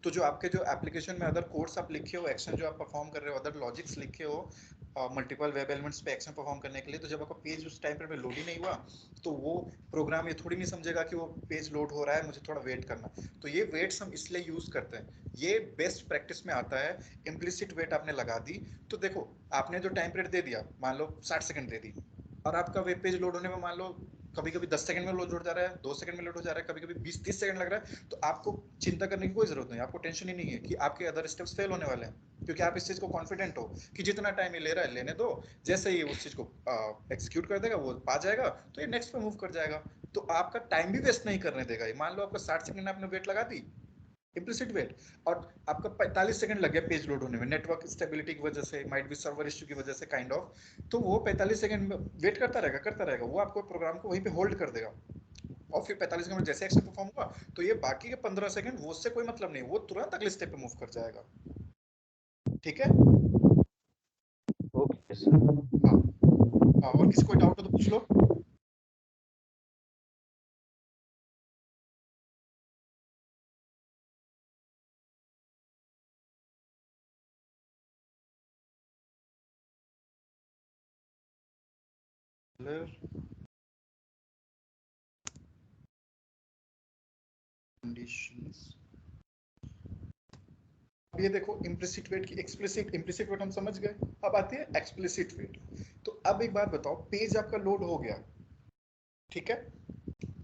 Speaker 1: तो जो आपके जो एप्लीकेशन में अदर कोड्स आप लिखे हो, एक्शन जो आप परफॉर्म कर रहे हो, अदर लॉजिक्स लिखे हो मल्टीपल वेब एलिमेंट्स पे एक्शन परफॉर्म करने के लिए, तो जब आपका पेज उस टाइम पे लोड ही नहीं हुआ, तो वो प्रोग्राम ये थोड़ी नहीं समझेगा कि वो पेज लोड हो रहा है, मुझे थोड़ा वेट करना. तो ये वेट्स हम इसलिए यूज करते हैं. ये बेस्ट प्रैक्टिस में आता है. इम्प्लिसिट वेट आपने लगा दी, तो देखो आपने जो टाइम पीरियड दे दिया, मान लो 60 सेकंड दे दी, और आपका वेब पेज लोड होने में मान लो कभी कभी 10 सेकंड में लोड हो जा रहा है, 2 सेकंड में लोड हो जा रहा है, कभी कभी 20-30 सेकंड लग रहा है, तो आपको चिंता करने की कोई जरूरत नहीं. आपको टेंशन ही नहीं है कि आपके अदर स्टेप्स फेल होने वाले हैं, क्योंकि आप इस चीज को कॉन्फिडेंट हो कि जितना टाइम ये ले रहा है लेने दो, जैसे ही उस चीज को एग्जीक्यूट कर देगा, वो पा जाएगा, तो ये नेक्स्ट पे मूव कर जाएगा. तो आपका टाइम भी वेस्ट नहीं करने देगा. मान लो आपका 60 सेकंड आपने वेट लगा दी, इम्प्लिसिट वेट, और आपका 45 सेकंड लग गया पेज लोड होने में, नेटवर्क स्टेबिलिटी की वजह से, माइट बी सर्वर इश्यू की वजह से काइंड ऑफ, तो वो 45 सेकंड वेट करता रहेगा, वो आपको प्रोग्राम को वहीं पे होल्ड कर देगा. और फिर 45 सेकंड में जैसे एक्शन परफॉर्म हुआ, तो ये बाकी के 15 सेकंड वो उससे कोई मतलब नहीं, वो तुरंत अगले स्टेप पे मूव कर जाएगा. ठीक है.
Speaker 7: Okay sir.
Speaker 1: हाँ, और किसी कोई डाउट हो तो पूछ लो. कंडीशंस। अब ये देखो इम्प्लिसिट वेट की इम्प्लिसिट वेट हम समझ गए। अब आती है एक्सप्लिसिट वेट। तो अब एक बात बताओ, पेज आपका लोड हो गया, ठीक है,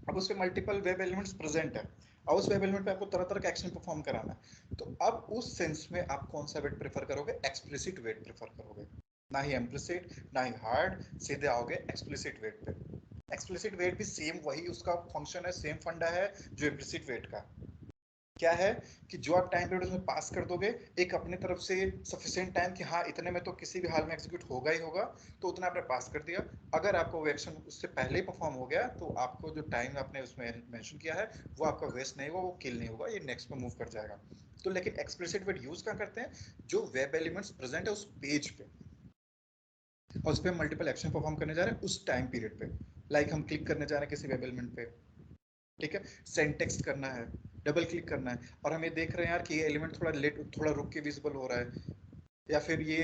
Speaker 1: अब उसमें मल्टीपल वेब एलिमेंट्स प्रेजेंट है और उस वेब एलिमेंट पे आपको तरह तरह का एक्शन परफॉर्म कराना है। तो अब उस सेंस में आप कौन सा वेट प्रेफर करोगे? एक्सप्लिसिट वेट प्रेफर करोगे, ना ही इम्प्लिसिट ना ही हार्ड, सीधे आओगे एक्सप्लिसिट वेट पे। एक्सप्लिसिट वेट भी सेम वही उसका फंक्शन है, सेम फंडा है जो इम्प्लिसिट वेट का। क्या है कि जो आप टाइम पीरियड उसमें पास कर दोगे, एक अपनी तरफ से सफिशिएंट टाइम कि हाँ इतने में तो किसी भी हाल में एग्जीक्यूट होगा ही होगा, तो उतना आपने पास कर दिया। अगर आपको वो एक्शन उससे पहले ही परफॉर्म हो गया तो आपको जो टाइम आपने उसमें मेंशन किया है वो आपका वेस्ट नहीं होगा, वो किल नहीं होगा, ये नेक्स्ट पे मूव कर जाएगा। तो लेकिन एक्सप्लिसिट वेट यूज क्या करते हैं? जो वेब एलिमेंट्स प्रेजेंट है उस पेज पे और उस पर मल्टीपल एक्शन परफॉर्म करने जा रहे हैं उस टाइम पीरियड पे। लाइक हम क्लिक करने जा रहे हैं किसी वेब एलिमेंट पे, ठीक है, सेंड टेक्स्ट करना है, डबल क्लिक करना है, और हम ये देख रहे हैं यार कि ये एलिमेंट थोड़ा लेट, थोड़ा रुक के विजिबल हो रहा है, या फिर ये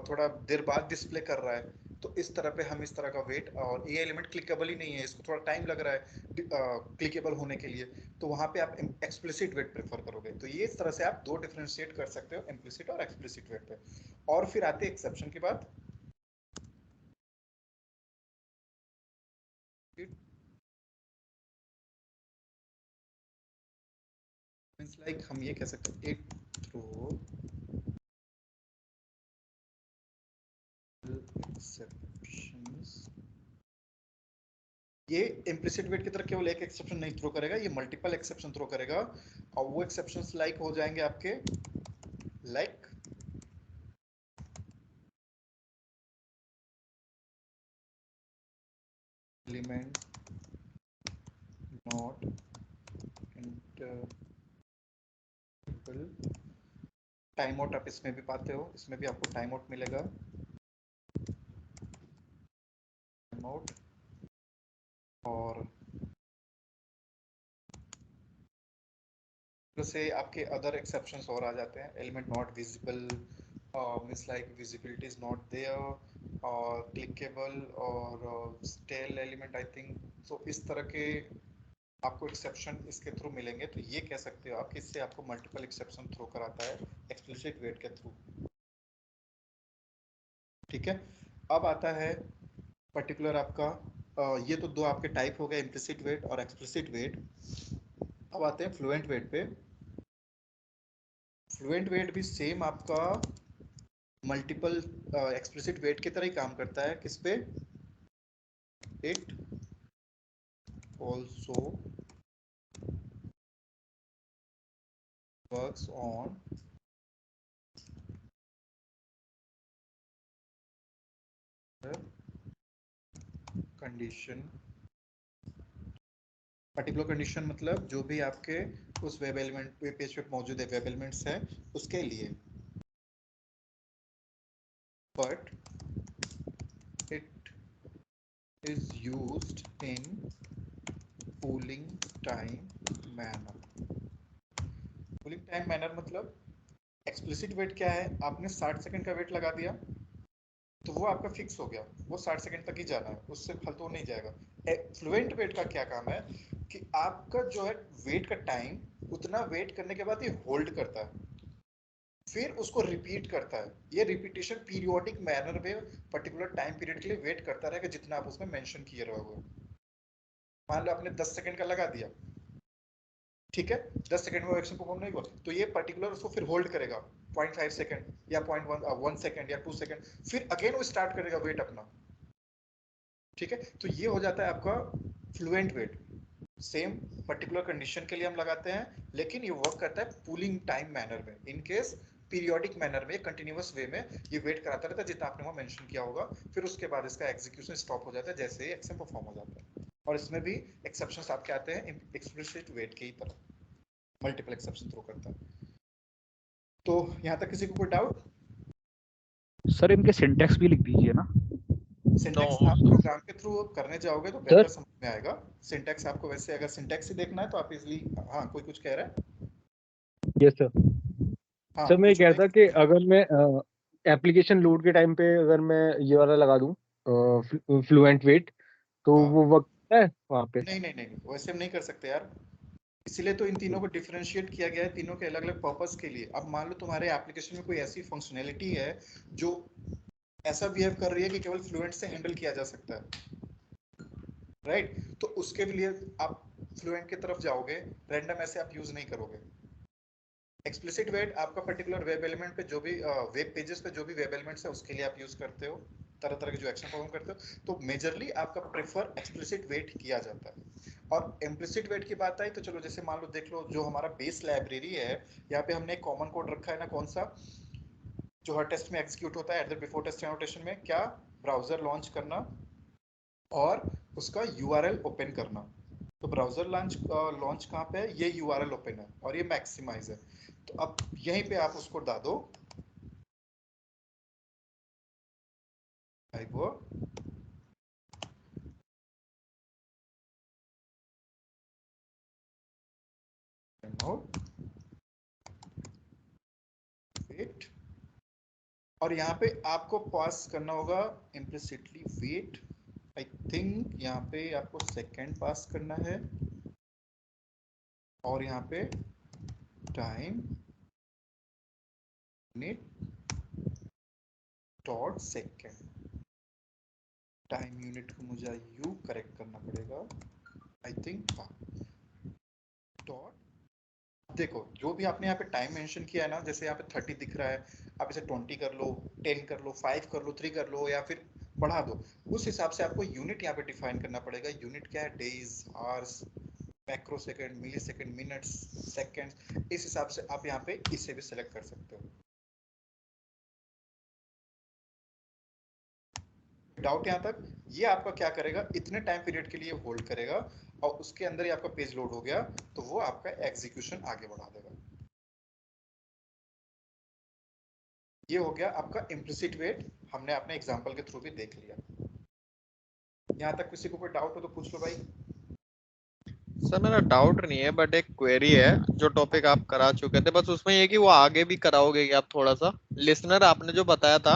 Speaker 1: थोड़ा देर बाद डिस्प्ले कर रहा है, तो इस तरह पे हम इस तरह का वेट, और ये एलिमेंट क्लिकेबल ही नहीं है, इसको थोड़ा टाइम लग रहा है क्लिकेबल होने के लिए, तो वहां पे आप एक्सप्लिसिट वेट प्रेफर करोगे। तो ये इस तरह से आप दो डिफरेंशिएट कर सकते हो, इम्प्लिसिट और एक्सप्लिसिट वेट पे। और फिर आते हैं एक्सेप्शन की बात। मींस लाइक हम ये कह सकते हैं इट थ्रू एक्सेप्शंस। ये इम्प्लिसिट वेट की तरह केवल एक एक्सेप्शन नहीं थ्रो करेगा, ये मल्टीपल एक्सेप्शन थ्रो करेगा, और वो एक्सेप्शंस लाइक हो जाएंगे आपके like element not interpretable. Time out आप इसमें भी पाते हो, इसमें भी आपको टाइम आउट मिलेगा, टाइम आउट, और से आपके अदर एक्सेप्शंस और आ जाते हैं। Element not visible, means like visibility is not there, और क्लिकेबल, और stale element I think. So इस तरह के आपको एक्सेप्शन इसके थ्रू मिलेंगे। तो ये कह सकते हो आप कि इससे आपको मल्टीपल एक्सेप्शन थ्रो कराता है एक्सप्लिसिट वेट के थ्रू, ठीक है। अब आता है पर्टिकुलर आपका ये तो दो आपके टाइप हो गए, इम्प्लिसिट वेट और एक्सप्लिसिट वेट। अब आते हैं फ्लुएंट वेट पे। फ्लुएंट वेट भी सेम आपका मल्टीपल एक्सप्लिसिट वेट की तरह ही काम करता है। किस पे? It also works on condition. Particular condition मतलब जो भी आपके उस वेब एलिमेंट पे पेज पे मौजूद है वेब एलिमेंट्स है उसके लिए, but it is used in pooling time manner. Pooling time manner मतलब एक्सप्लिसिट वेट क्या है? आपने 60 सेकंड का वेट लगा दिया तो वो आपका फिक्स हो गया, वो 60 सेकंड तक ही जाना है, उससे फालतू नहीं जाएगा। फ्लुएंट वेट का क्या काम है कि आपका जो है वेट का टाइम, उतना वेट करने के बाद ये होल्ड करता है, फिर उसको रिपीट करता है। ये रिपीटेशन पीरियोडिक मैनर में पर्टिकुलर टाइम पीरियड के लिए वेट करता रहेगा जितना आप उसमें मेंशन किए रहोगे। मान लो आपने 10 सेकंड का लगा दिया, ठीक है, 10 सेकंड में एक्शन परफॉर्म नहीं हुआ तो ये पर्टिकुलर उसको फिर होल्ड करेगा 0.5 सेकंड या 0.1 सेकंड या 2 सेकंड, फिर अगेन वो स्टार्ट करेगा वेट अपना, ठीक है। तो ये हो जाता है आपका fluent wait. Same particular condition के लिए हम लगाते हैं, लेकिन ये वर्क करता है पूलिंग टाइम मैनर में। इन केस पीरियोडिक मैनर में, कंटिन्यूअस वे में ये वेट कराता रहता है जितना आपने वहां मेंशन किया होगा, फिर उसके बाद इसका एग्जीक्यूशन स्टॉप हो जाता है जैसे ही एक्शन परफॉर्म हो जाता है। और इसमें भी एक्सेप्शंस आपके आते हैं एक्सप्लिसिट वेट के ही तरह, मल्टीपल एक्सेप्शन थ्रो करता है। तो यहाँ तक किसी को कोई डाउट?
Speaker 7: सर इनके सिंटैक्स भी लिख दीजिए ना।
Speaker 1: सिंटैक्स आप प्रोग्राम के थ्रू करने जाओगे तो बेहतर समझ में आएगा। सिंटैक्स आपको वैसे अगर सिंटैक्स ही देखना है तो आप इजीली, हाँ कोई कुछ कह रहा है?
Speaker 2: Yes sir.
Speaker 1: हाँ
Speaker 2: सर मैं
Speaker 1: कुछ
Speaker 2: कह रहा था कि अगर मैं एप्लीकेशन लोड के टाइम पे अगर मैं ये वाला लगा दूं फ्लुएंट वेट, तो
Speaker 1: हाँ।
Speaker 2: वो वर्क है वहाँ पे?
Speaker 1: नहीं नहीं नहीं, वैसे हम नहीं कर सकते यार, इसलिए तो इन तीनों को डिफरेंशिएट किया गया है, तीनों के अलग अलग पर्पस के लिए। अब मान लो तुम्हारे एप्लीकेशन में कोई ऐसी फंक्शनैलिटी है जो ऐसा बिहेव कर रही है कि केवल फ्लुएंट से हैंडल किया जा सकता है, राइट? तो उसके लिए आप फ्लुएंट की तरफ जाओगे, रैंडम ऐसे आप यूज नहीं करोगे। एक्सप्लिसिट वेट आपका पर्टिकुलर वेब एलिमेंट पे जो भी वेब पेजेस पे जो भी वेब एलिमेंट्स है उसके लिए आप यूज करते हो, तरह तरह के जो एक्शन परफॉर्म करते हो, तो मेजरली आपका प्रेफर एक्सप्लिसिट वेट किया जाता है। और इम्प्लिसिट वेट की बात आई तो चलो जैसे मान लो देख लो, जो हमारा बेस लाइब्रेरी है, यहाँ पे हमने एक कॉमन कोड रखा है ना, कौन सा, जो हर टेस्ट में एग्जीक्यूट होता है, बिफोर टेस्ट एनोटेशन में क्या, ब्राउजर लॉन्च करना और उसका यूआरएल ओपन करना। तो ब्राउजर लॉन्च कहाँ पे है, ये यूआरएल ओपन है और ये मैक्सिमाइज है, तो अब यहीं पे आप उसको डाल दो, वो वेट, और यहाँ पे आपको पास करना होगा इम्प्लिसिटली वेट, आई थिंक यहाँ पे आपको सेकंड पास करना है, और यहाँ पे time minute dot second, time unit को मुझे यू करेक्ट करना पड़ेगा, आई थिंक हाँ, डॉट। देखो जो भी आपने यहाँ पे टाइम मेंशन किया है ना, जैसे यहाँ पे 30 दिख रहा है, आप इसे 20 कर लो, 10 कर लो, 5 कर लो, 3 कर लो, या फिर बढ़ा दो, उस हिसाब से आपको यूनिट यहाँ पे डिफाइन करना पड़ेगा। यूनिट क्या है, डेज, आवर्स, मैक्रो सेकेंड, मिली सेकेंड, मिनट्स, सेकेंड, इस हिसाब से आप यहाँ पे इसे भी सिलेक्ट कर सकते हो। डाउट यहाँ तक? ये आपका क्या करेगा, इतने टाइम पीरियड के लिए होल्ड करेगा, और उसके अंदर ही आपका पेज लोड हो गया तो वो आपका एग्जीक्यूशन आगे बढ़ा देगा। ये हो गया आपका इम्प्लिसिट वेट, हमने अपने एग्जांपल के थ्रू भी देख लिया। यहाँ तक किसी को कोई डाउट हो तो पूछ लो भाई।
Speaker 5: सर मेरा डाउट नहीं है, बट एक क्वेरी है, जो टॉपिक आप करा चुके थे, बस उसमें ये कि वो आगे भी कराओगे कि आप थोड़ा सा, लिसनर आपने जो बताया था,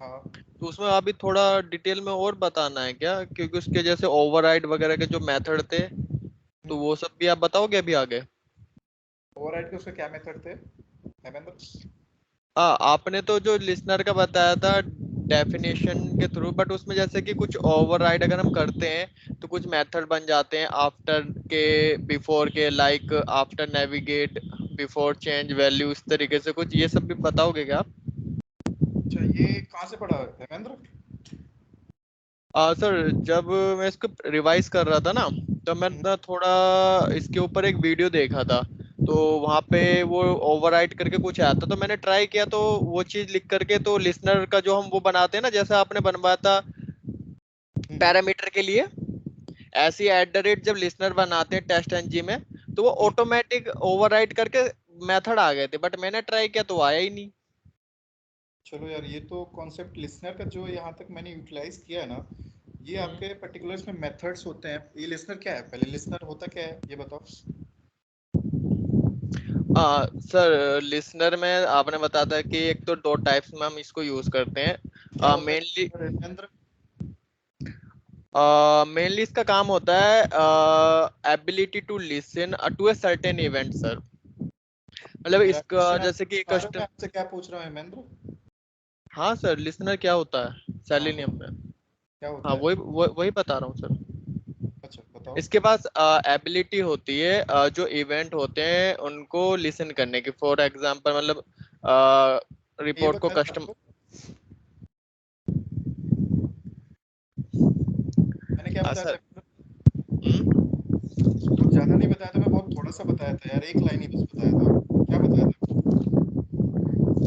Speaker 1: हाँ
Speaker 5: तो उसमें अभी थोड़ा डिटेल में और बताना है क्या? क्योंकि उसके जैसे ओवरराइड वगैरह के जो मेथड थे, तो वो सब भी आप बताओगे अभी आगे?
Speaker 1: ओवरराइड के उसके क्या मेथड थे हेमेंद्र?
Speaker 5: हाँ, आपने तो जो लिसनर का बताया था डेफिनेशन के थ्रू, बट उसमें जैसे कि कुछ ओवरराइड अगर हम करते हैं तो कुछ मेथड बन जाते हैं आफ्टर के, बिफोर के, like after navigate, before change value, इस तरीके से कुछ, ये सब भी बताओगे क्या आप?
Speaker 1: अच्छा ये कहाँ से पढ़ा हेमेंद्र?
Speaker 5: सर जब मैं इसको रिवाइज कर रहा था ना, तो मैं ना थोड़ा इसके ऊपर एक वीडियो देखा था, तो वहां पे वो ओवरराइड करके कुछ आया था, तो मैंने ट्राई किया, तो वो चीज लिख करके, तो लिसनर का जो हम वो बनाते हैं ना, जैसा आपने बनवाया था पैरामीटर के लिए, ऐसी @, जब लिसनर बनाते हैं टेस्ट एनजी में, तो वो ऑटोमेटिक ओवरराइड करके मेथड आ गए थे, बट मैंने ट्राई किया तो आया ही नहीं।
Speaker 1: चलो यार, ये तो कॉन्सेप्ट लिसनर का जो यहाँ तक मैंने यूटिलाइज किया है ना, ये आपके पर्टिकुलर्स में मेथड्स होते हैं। ये लिसनर क्या है, पहले लिसनर होता क्या है ये बताओ।
Speaker 5: सर लिसनर में आपने बताया था कि एक तो दो टाइप्स में हम इसको यूज करते
Speaker 1: क्या
Speaker 5: हैं
Speaker 1: होता
Speaker 5: मेनली।
Speaker 1: है हेमेंद्र?
Speaker 5: मेनली इसका काम होता है ability to listen to a certain event sir, मतलब
Speaker 1: मेरा
Speaker 5: इसका
Speaker 1: क्वेश्चन
Speaker 5: जैसे कि
Speaker 1: मैं
Speaker 5: कस्टम।
Speaker 1: आपसे क्या पूछ रहा हूँ हेमेंद्र?
Speaker 5: हाँ सर, लिसनर क्या होता है
Speaker 1: हाँ
Speaker 5: सेलेनियम में?
Speaker 1: क्या
Speaker 5: हाँ
Speaker 1: होता है?
Speaker 5: वही बता रहा हूँ सर।
Speaker 1: अच्छा बताओ।
Speaker 5: इसके पास एबिलिटी होती है जो इवेंट होते हैं उनको लिसन करने की, फॉर एग्जांपल मतलब
Speaker 1: ये
Speaker 5: रिपोर्ट को
Speaker 1: बताया था
Speaker 5: कस्टम।
Speaker 1: आपको, मैंने क्या बताया
Speaker 5: सर
Speaker 1: था? बहुत ज्यादा नहीं बताया था, मैं बहुत थोड़ा सा बताया था यार, एक लाइन ही बस बताया था। क्या बताया था?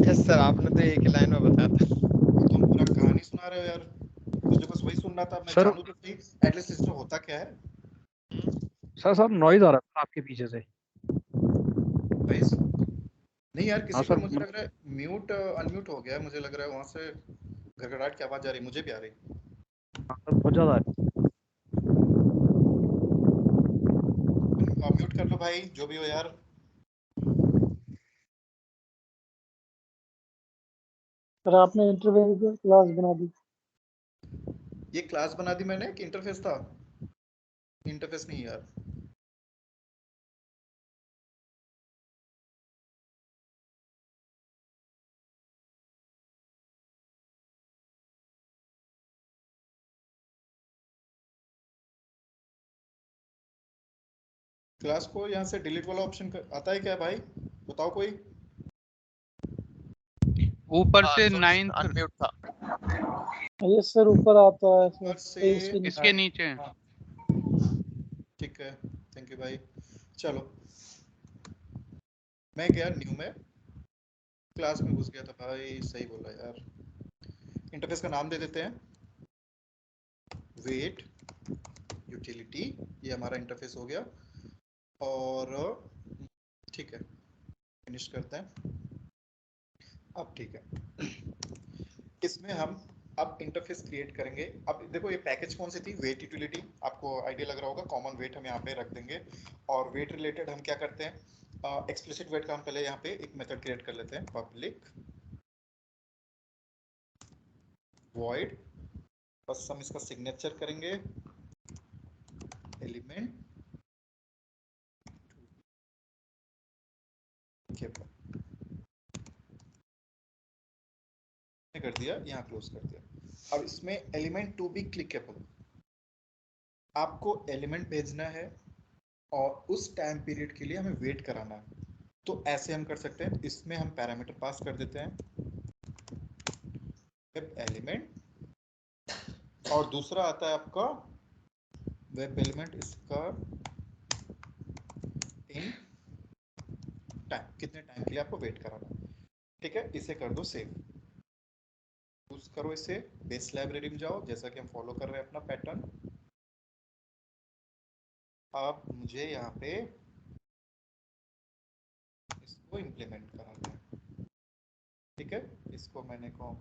Speaker 5: यस सर, आपने तो एक ही लाइन में बताया था।
Speaker 1: तो तुम पूरा कहानी सुना रहे हो यार, तुझे बस वही सुनना था, मैं
Speaker 7: सर
Speaker 1: जानू तो सही एटलीस्ट सिस्टम होता क्या है।
Speaker 7: सर नॉइज आ रहा है आपके पीछे से।
Speaker 1: भाई नहीं यार,
Speaker 7: हाँ
Speaker 1: किसी का
Speaker 7: सर,
Speaker 1: मुझे लग रहा है म्यूट अनम्यूट हो गया है, मुझे लग रहा है वहां से घड़घड़ाहट की आवाज आ रही है, मुझे भी आ रही है।
Speaker 7: हाँ सर बहुत ज्यादा है।
Speaker 1: म्यूट कर लो भाई, जो भी हो यार।
Speaker 8: सर आपने इंटरव्यू की क्लास बना दी।
Speaker 1: ये क्लास बना दी मैंने कि इंटरफेस था? इंटरफेस नहीं यार, क्लास को यहाँ से डिलीट वाला ऑप्शन आता है क्या भाई? बताओ कोई।
Speaker 3: ऊपर
Speaker 5: हाँ,
Speaker 3: से
Speaker 5: सॉरी,
Speaker 3: 9th
Speaker 5: अनम्यूट था।
Speaker 8: यस सर, ऊपर आता है
Speaker 1: ऊपर
Speaker 8: सर,
Speaker 1: से
Speaker 3: इसके नीचे।
Speaker 1: हाँ, ठीक है, थैंक यू भाई। चलो, मैं गया न्यू में, क्लास में घुस गया था भाई, सही बोला यार। इंटरफेस का नाम दे देते हैं वेट यूटिलिटी, ये हमारा इंटरफेस हो गया। और ठीक है, फिनिश करते हैं। अब ठीक है, इसमें हम अब इंटरफेस क्रिएट करेंगे। अब देखो ये पैकेज कौन सी थी, वेट यूटिलिटी, आपको आइडिया लग रहा होगा। कॉमन वेट हम यहाँ पे रख देंगे। और वेट रिलेटेड हम क्या करते हैं, एक्सप्लिसिट वेट का हम पहले यहाँ पे एक मेथड क्रिएट कर लेते हैं, पब्लिक वॉइड, बस हम इसका सिग्नेचर करेंगे एलिमेंट कर दिया, यहाँ क्लोज कर दिया। अब इसमें एलिमेंट टू बी क्लिकेबल, आपको एलिमेंट भेजना है और उस टाइम पीरियड के लिए हमें वेट कराना है। तो ऐसे हम कर सकते हैं, इसमें हम पैरामीटर पास कर देते हैं वेब एलिमेंट, और दूसरा आता है आपका वेब एलिमेंट इसका इन टाइम, कितने टाइम के लिए आपको वेट कराना है। ठीक है, इसे कर दो सेव, यूज करो इसे, बेस लाइब्रेरी में जाओ, जैसा कि हम फॉलो कर रहे हैं अपना पैटर्न। अब मुझे यहाँ पे इसको इम्प्लीमेंट कराना है। ठीक है, इसको मैंने को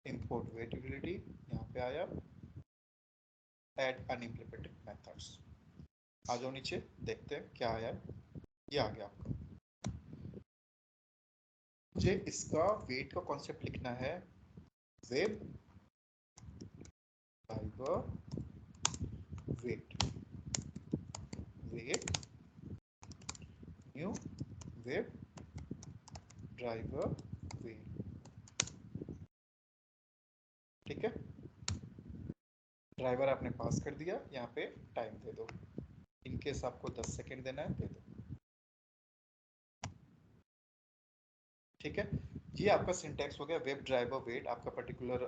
Speaker 1: इंपोर्ट वेट यूटिलिटी, यहाँ पे आया ऐड अनइम्प्लीमेंटेड मेथड्स। आ जाओ नीचे, देखते हैं क्या आया। ये आ गया आपका। मुझे इसका वेट का कॉन्सेप्ट लिखना है, web driver wait, wait new web driver wait. ठीक है, ड्राइवर आपने पास कर दिया, यहाँ पे टाइम दे दो, इनकेस आपको 10 सेकेंड देना है दे दो। ठीक है, ये आपका सिंटैक्स हो गया। वेब ड्राइवर वेट आपका पर्टिकुलर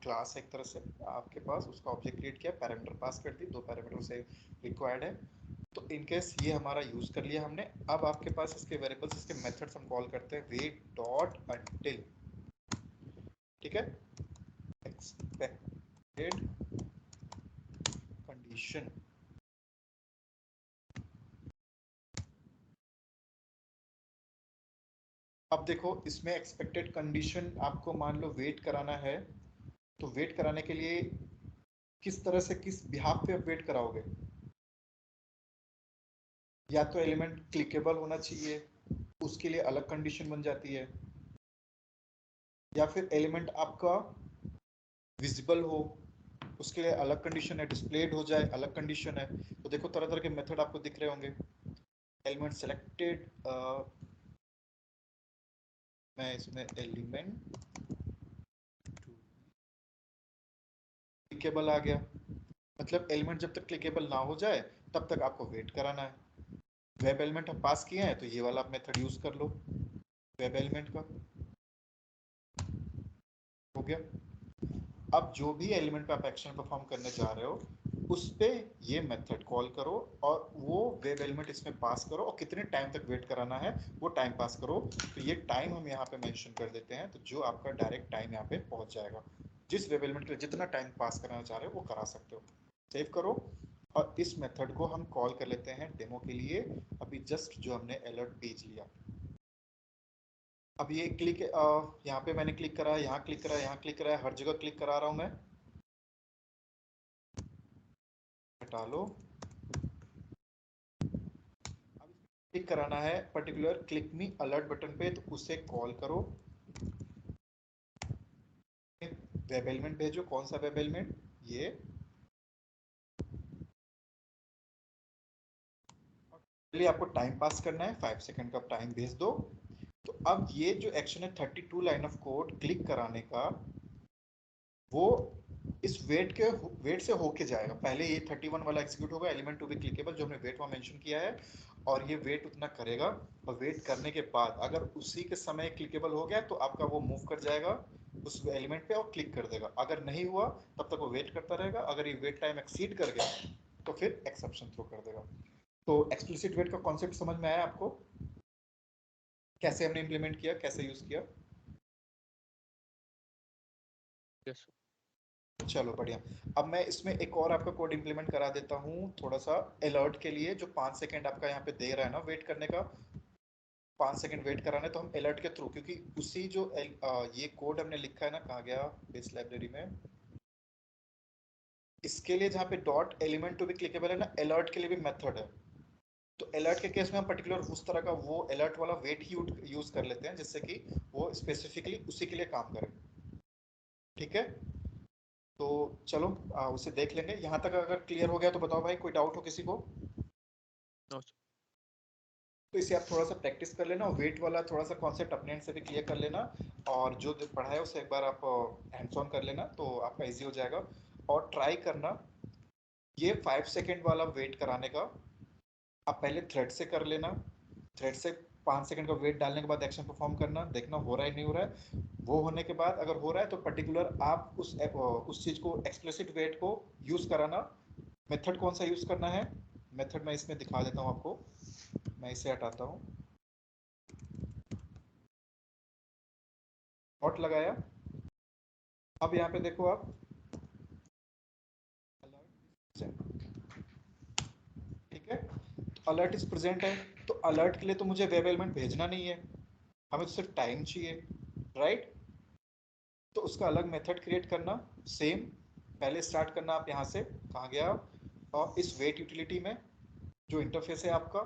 Speaker 1: क्लास है एक तरह से आपके पास, उसका ऑब्जेक्ट क्रिएट किया, पैरामीटर पास कर दी, 2 पैरामीटर से रिक्वायर्ड है। तो इनकेस ये हमारा यूज कर लिया हमने। अब आपके पास इसके वेरिएबल्स, इसके मेथड्स हम कॉल करते हैं वेट डॉट अनटिल। ठीक है, एक्सपेक्टेड कंडीशन, अब देखो इसमें एक्सपेक्टेड कंडीशन आपको मान लो वेट कराना है, तो वेट कराने के लिए किस तरह से, किस बिहाफ पे आप वेट कराओगे। या तो एलिमेंट क्लिकेबल होना चाहिए, उसके लिए अलग कंडीशन बन जाती है, या फिर एलिमेंट आपका विजिबल हो, उसके लिए अलग कंडीशन है, डिस्प्लेड हो जाए अलग कंडीशन है। तो देखो तरह तरह के मेथड आपको दिख रहे होंगे। एलिमेंट सेलेक्टेड, मैं इसमें एलिमेंट क्लिकेबल आ गया, मतलब एलिमेंट जब तक क्लिकेबल ना हो जाए तब तक आपको वेट कराना है। वेब एलिमेंट हम पास किए हैं तो ये वाला मेथड यूज कर लो, वेब एलिमेंट का हो गया। अब जो भी एलिमेंट पे आप एक्शन परफॉर्म करने जा रहे हो उस पे ये मेथड कॉल करो, और वो वेब एलिमेंट इसमें पास करो, और कितने टाइम तक वेट कराना है वो टाइम पास करो। तो ये टाइम हम यहाँ पे मेंशन कर देते हैं, तो जो आपका डायरेक्ट टाइम यहाँ पे पहुंच जाएगा। जिस वेब एलिमेंट के लिए जितना टाइम पास कराना चाह रहे हो वो करा सकते हो। सेव करो, और इस मेथड को हम कॉल कर लेते हैं डेमो के लिए, अभी जस्ट जो हमने अलर्ट भेज लिया। अब ये क्लिक, यहाँ पे मैंने क्लिक करा, यहाँ क्लिक करा, यहाँ क्लिक करा, हर जगह क्लिक करा रहा हूँ मैं। हटा लो, अब क्लिक कराना है पर्टिकुलर क्लिक मी अलर्ट बटन पे, तो उसे कॉल करो। वेब एलिमेंट भेजो, कौन सा वेब एलिमेंट, ये पहले आपको टाइम पास करना है, 5 सेकंड का टाइम भेज दो। तो अब ये जो एक्शन है 32 लाइन ऑफ कोड क्लिक कराने का, वो इस वेट से होके जाएगा। पहले ये 31 वाला एग्जीक्यूट होगा, एलिमेंट टू बी क्लिकेबल, जो हमने वेट वहां मेंशन किया है, और ये वेट उतना करेगा। और वेट करने के बाद अगर उसी के समय क्लिकेबल हो गया तो आपका वो मूव कर जाएगा उस एलिमेंट पे और क्लिक कर देगा। अगर नहीं हुआ तब तक वो वेट करता रहेगा। अगर ये वेट टाइम एक्सीड कर गया तो फिर एक्सेप्शन थ्रो कर देगा। तो एक्सप्लिसिट वेट का कॉन्सेप्ट समझ में आया आपको? कैसे हमने इंप्लीमेंट किया, कैसे यूज किया?
Speaker 5: यस
Speaker 1: चलो बढ़िया। अब मैं इसमें एक और आपका कोड इंप्लीमेंट करा देता हूँ थोड़ा सा अलर्ट के लिए। जो 5 सेकंड आपका यहाँ पे दे रहा है ना वेट करने का, 5 सेकंड वेट कराना है तो हम अलर्ट के थ्रू, क्योंकि उसी जो ये कोड हमने लिखा है ना, कहाँ गया बेस लाइब्रेरी में, इसके लिए जहाँ पे dot element to be clickable है ना, अलर्ट के लिए भी मेथड है। तो अलर्ट के केस में हम पर्टिकुलर उस तरह का वो अलर्ट वाला वेट ही यूज कर लेते हैं जिससे कि वो स्पेसिफिकली उसी के लिए काम करे। ठीक है, तो चलो उसे देख लेंगे। यहाँ तक अगर क्लियर हो गया तो बताओ भाई, कोई डाउट हो किसी को? तो इसे आप थोड़ा सा प्रैक्टिस कर लेना और वेट वाला थोड़ा सा कॉन्सेप्ट अपने एंड से भी क्लियर कर लेना, और जो पढ़ा है उसे एक बार आप हैंड्स ऑन कर लेना तो आपका इजी हो जाएगा। और ट्राई करना ये 5 सेकंड वाला वेट कराने का, आप पहले थ्रेड से कर लेना। थ्रेड से 5 सेकंड का वेट डालने के बाद एक्शन परफॉर्म करना, देखना हो रहा है नहीं हो रहा है। वो होने के बाद अगर हो रहा है तो पर्टिकुलर आप उस चीज को एक्सप्लिसिट वेट को यूज कराना। मेथड कौन सा यूज करना है, मेथड मैं इसमें दिखा देता हूँ आपको। मैं इसे हटाता हूँ, नोट लगाया। अब यहाँ पे देखो आप, ठीक है, अलर्ट इज प्रेजेंट है। तो अलर्ट के लिए तो मुझे वेब एलिमेंट भेजना नहीं है, हमें तो सिर्फ टाइम चाहिए, राइट? तो उसका अलग मेथड क्रिएट करना। सेम पहले स्टार्ट करना आप यहाँ से, कहाँ गया, और इस वेट यूटिलिटी में जो इंटरफेस है आपका,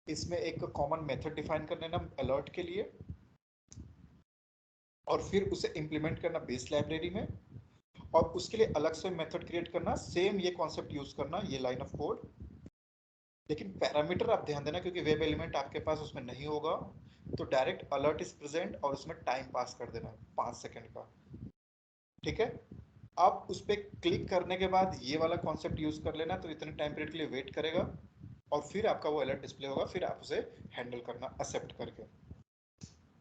Speaker 1: इसमें एक कॉमन मेथड डिफाइन कर लेना अलर्ट के लिए, और फिर उसे इंप्लीमेंट करना बेस लाइब्रेरी में, और उसके लिए अलग से मेथड क्रिएट करना। सेम ये कॉन्सेप्ट यूज करना, ये लाइन ऑफ कोड, लेकिन पैरामीटर आप ध्यान देना क्योंकि वेब एलिमेंट आपके पास उसमें नहीं होगा। तो डायरेक्ट अलर्ट इज प्रेजेंट और उसमें टाइम पास कर देना 5 सेकंड का। ठीक है, अब उस पर क्लिक करने के बाद ये वाला कॉन्सेप्ट यूज कर लेना, तो इतने टाइम पीरियड के लिए वेट करेगा और फिर आपका वो अलर्ट डिस्प्ले होगा, फिर आप उसे हैंडल करना एक्सेप्ट करके।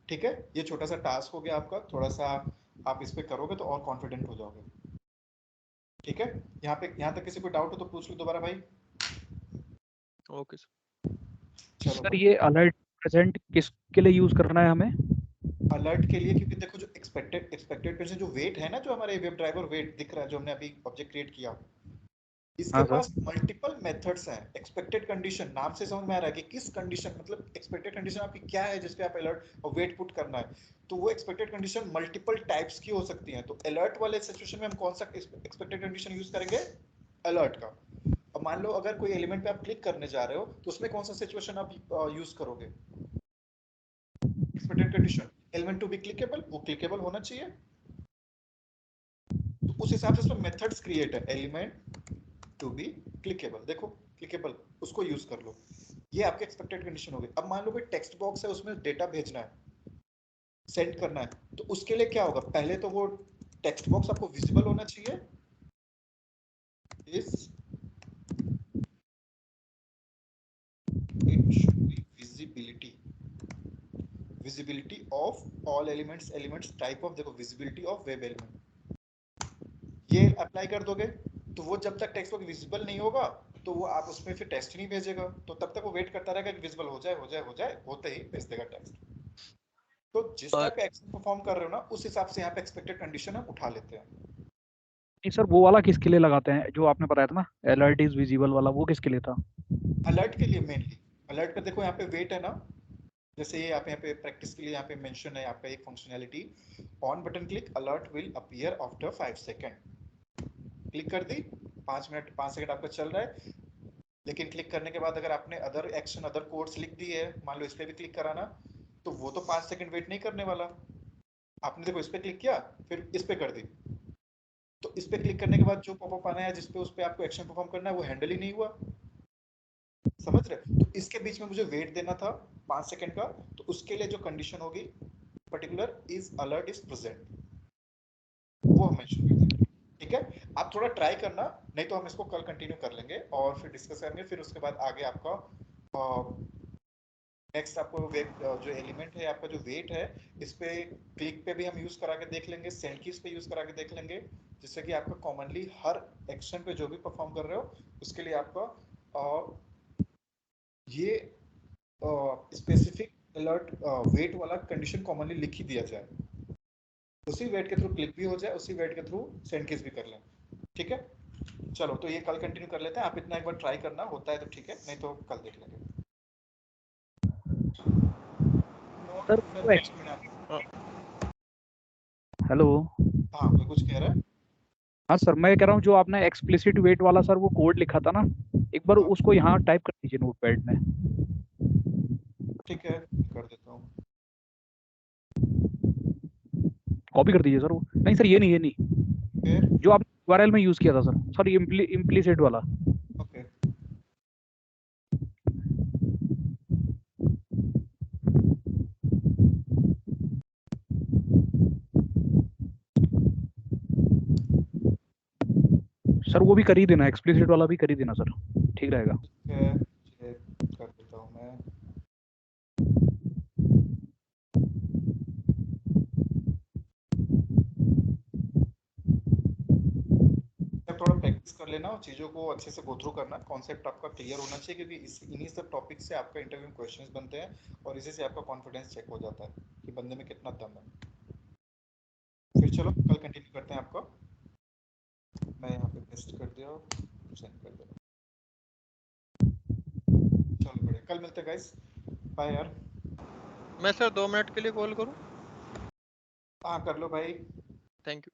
Speaker 1: ठीक है, ये छोटा सा टास्क हो गया आपका, थोड़ा सा आप इस पे करोगे तो और कॉन्फिडेंट हो जाओगे। ठीक है, यहाँ तक किसी को डाउट हो तो पूछ लो दोबारा भाई।
Speaker 5: ओके
Speaker 1: चलो
Speaker 7: सर ये अलर्ट प्रेजेंट किसके लिए यूज करना है हमें?
Speaker 1: अलर्ट के लिए, क्योंकि देखो जो एक्सपेक्टेड जो वेट है ना, जो हमारे वेब ड्राइवर वेट दिख रहा है, जो हमने अभी ऑब्जेक्ट क्रिएट किया, इसके
Speaker 7: हाँ सर।
Speaker 1: पास मल्टीपल मेथड्स हैं। एक्सपेक्टेड कंडीशन नाम से समझ में आ रहा है कि किस कंडीशन, मतलब एक्सपेक्टेड कंडीशन आपकी क्या है जिस पे आप अलर्ट और वेट पुट करना है। तो वो एक्सपेक्टेड कंडीशन मल्टीपल टाइप्स की हो सकती हैं। तो अलर्ट वाले सिचुएशन में हम कौन सा एक्सपेक्टेड कंडीशन यूज करेंगे? अलर्ट का। अब मान लो अगर कोई एलिमेंट पे आप क्लिक करने जा रहे हो तो उसमें कौन सा सिचुएशन आप यूज करोगे? Expected condition element to be clickable, वो क्लिकेबल होना चाहिए। तो उस हिसाब से इसमें मेथड्स क्रिएट है, एलिमेंट टू बी क्लिकेबल, देखो क्लिकेबल, उसको यूज कर लो। ये आपके एक्सपेक्टेड कंडीशन हो गई। अब मान लो कोई टेक्स्ट बॉक्स है, उसमें डेटा भेजना है, सेंड करना है, तो उसके लिए क्या होगा? पहले तो वो टेक्स्ट बॉक्स आपको विजिबल होना चाहिए। इस it should be visibility of all elements type of, देखो visibility of web element, ये अप्लाई कर दोगे तो वो जब तक टेक्स्ट बॉक्स विजिबल नहीं होगा तो वो आप उसमें फिर टेक्स्ट नहीं भेजेगा। तो तब तक वो वेट करता रहेगा कि विजिबल हो जाए, होते ही भेज देगा टेक्स्ट। तो जिस टाइप का एक्शन परफॉर्म कर रहे हो ना, उस हिसाब से यहाँ पे एक्सपेक्टेड कंडीशन हम उठा लेते हैं।
Speaker 7: नहीं सर, वो वाला किसके लिए लगाते हैं जो आपने बताया था ना, अलर्ट इज विजिबल वाला, वो किसके लिए था?
Speaker 1: अलर्ट के लिए मेनली। अलर्ट पे देखो यहाँ पे वेट है ना, जैसे ये आप यहाँ पे प्रैक्टिस के लिए यहाँ पे मेंशन है, यहाँ पे एक functionality, on button click alert will appear after 5 second. Click कर दी, 5 सेकंड आपका चल रहा है, लेकिन क्लिक करने के बाद अगर आपने अदर एक्शन अदर कोड्स लिख दी है, मान लो इस पे भी क्लिक कराना, तो वो तो 5 सेकंड वेट नहीं करने वाला। आपने देखो इस पे क्लिक किया फिर इस पे कर दी, तो इस पे क्लिक करने के बाद जो पॉपअप आना है जिसपे उस पे आपको एक्शन परफॉर्म करना है वो हैंडल ही नहीं हुआ, समझ रहे? तो इसके बीच में मुझे वेट देना था 5 सेकंड का, तो उसके लिए जो कंडीशन होगी particular is alert is present, वो हम मेंशन करेंगे। ठीक है, आप थोड़ा ट्राई करना, नहीं तो हम इसको कल कंटिन्यू कर लेंगे और फिर डिस्कस करेंगे। फिर उसके बाद आगे आपका नेक्स्ट आपको जो एलिमेंट है आपका जो वेट है, इस पे क्लिक पे भी हम यूज करा के देख लेंगे, सेंड कीज पे यूज करा के देख लेंगे, जिससे कि आपका कॉमनली हर एक्शन पे जो भी परफॉर्म कर रहे हो उसके लिए आपका ये स्पेसिफिक अलर्ट वेट वाला कंडीशन कॉमनली लिख ही दिया जाए, उसी वेट के थ्रू क्लिक भी हो जाए, उसी वेट के थ्रू सेंड कीज भी कर लें। ठीक है, चलो तो ये कल कंटिन्यू कर लेते हैं। आप इतना एक बार ट्राई करना, होता है तो ठीक है, नहीं तो कल देख लेंगे।
Speaker 7: सर हेलो,
Speaker 1: हाँ कोई कुछ कह रहा है?
Speaker 7: हाँ सर मैं कह रहा हूँ जो आपने एक्सप्लिसिट वेट वाला सर वो कोड लिखा था ना, एक बार उसको यहाँ टाइप कर दीजिए नोटपैड में।
Speaker 1: ठीक है, कर देता हूँ।
Speaker 7: कॉपी कर दीजिए सर वो। नहीं सर ये नहीं
Speaker 1: फिर
Speaker 7: जो आप URL में यूज किया था सर इम्प्लीसिट वाला।
Speaker 1: ओके
Speaker 7: सर वो भी कर ही देना, एक्सप्लिसिट वाला भी कर ही देना सर, ठीक रहेगा।
Speaker 1: ठीक है, कर देता हूँ मैं। थोड़ा प्रैक्टिस कर लेना और चीज़ों को अच्छे से गो थ्रू करना, कॉन्सेप्ट आपका क्लियर होना चाहिए, क्योंकि इन्हीं सब टॉपिक से आपका इंटरव्यू क्वेश्चंस बनते हैं और इसी से आपका कॉन्फिडेंस चेक हो जाता है कि बंदे में कितना दम है। फिर चलो कल कंटिन्यू करते हैं आपका। मैं यहाँ पे पेस्ट कर दिया और सेंड कर दे रहा हूँ। चलो बढ़िया, कल मिलते हैं गाइस, बाय यार।
Speaker 5: मैं सर 2 मिनट के लिए कॉल करूं?
Speaker 1: हाँ कर लो भाई।
Speaker 5: Thank you.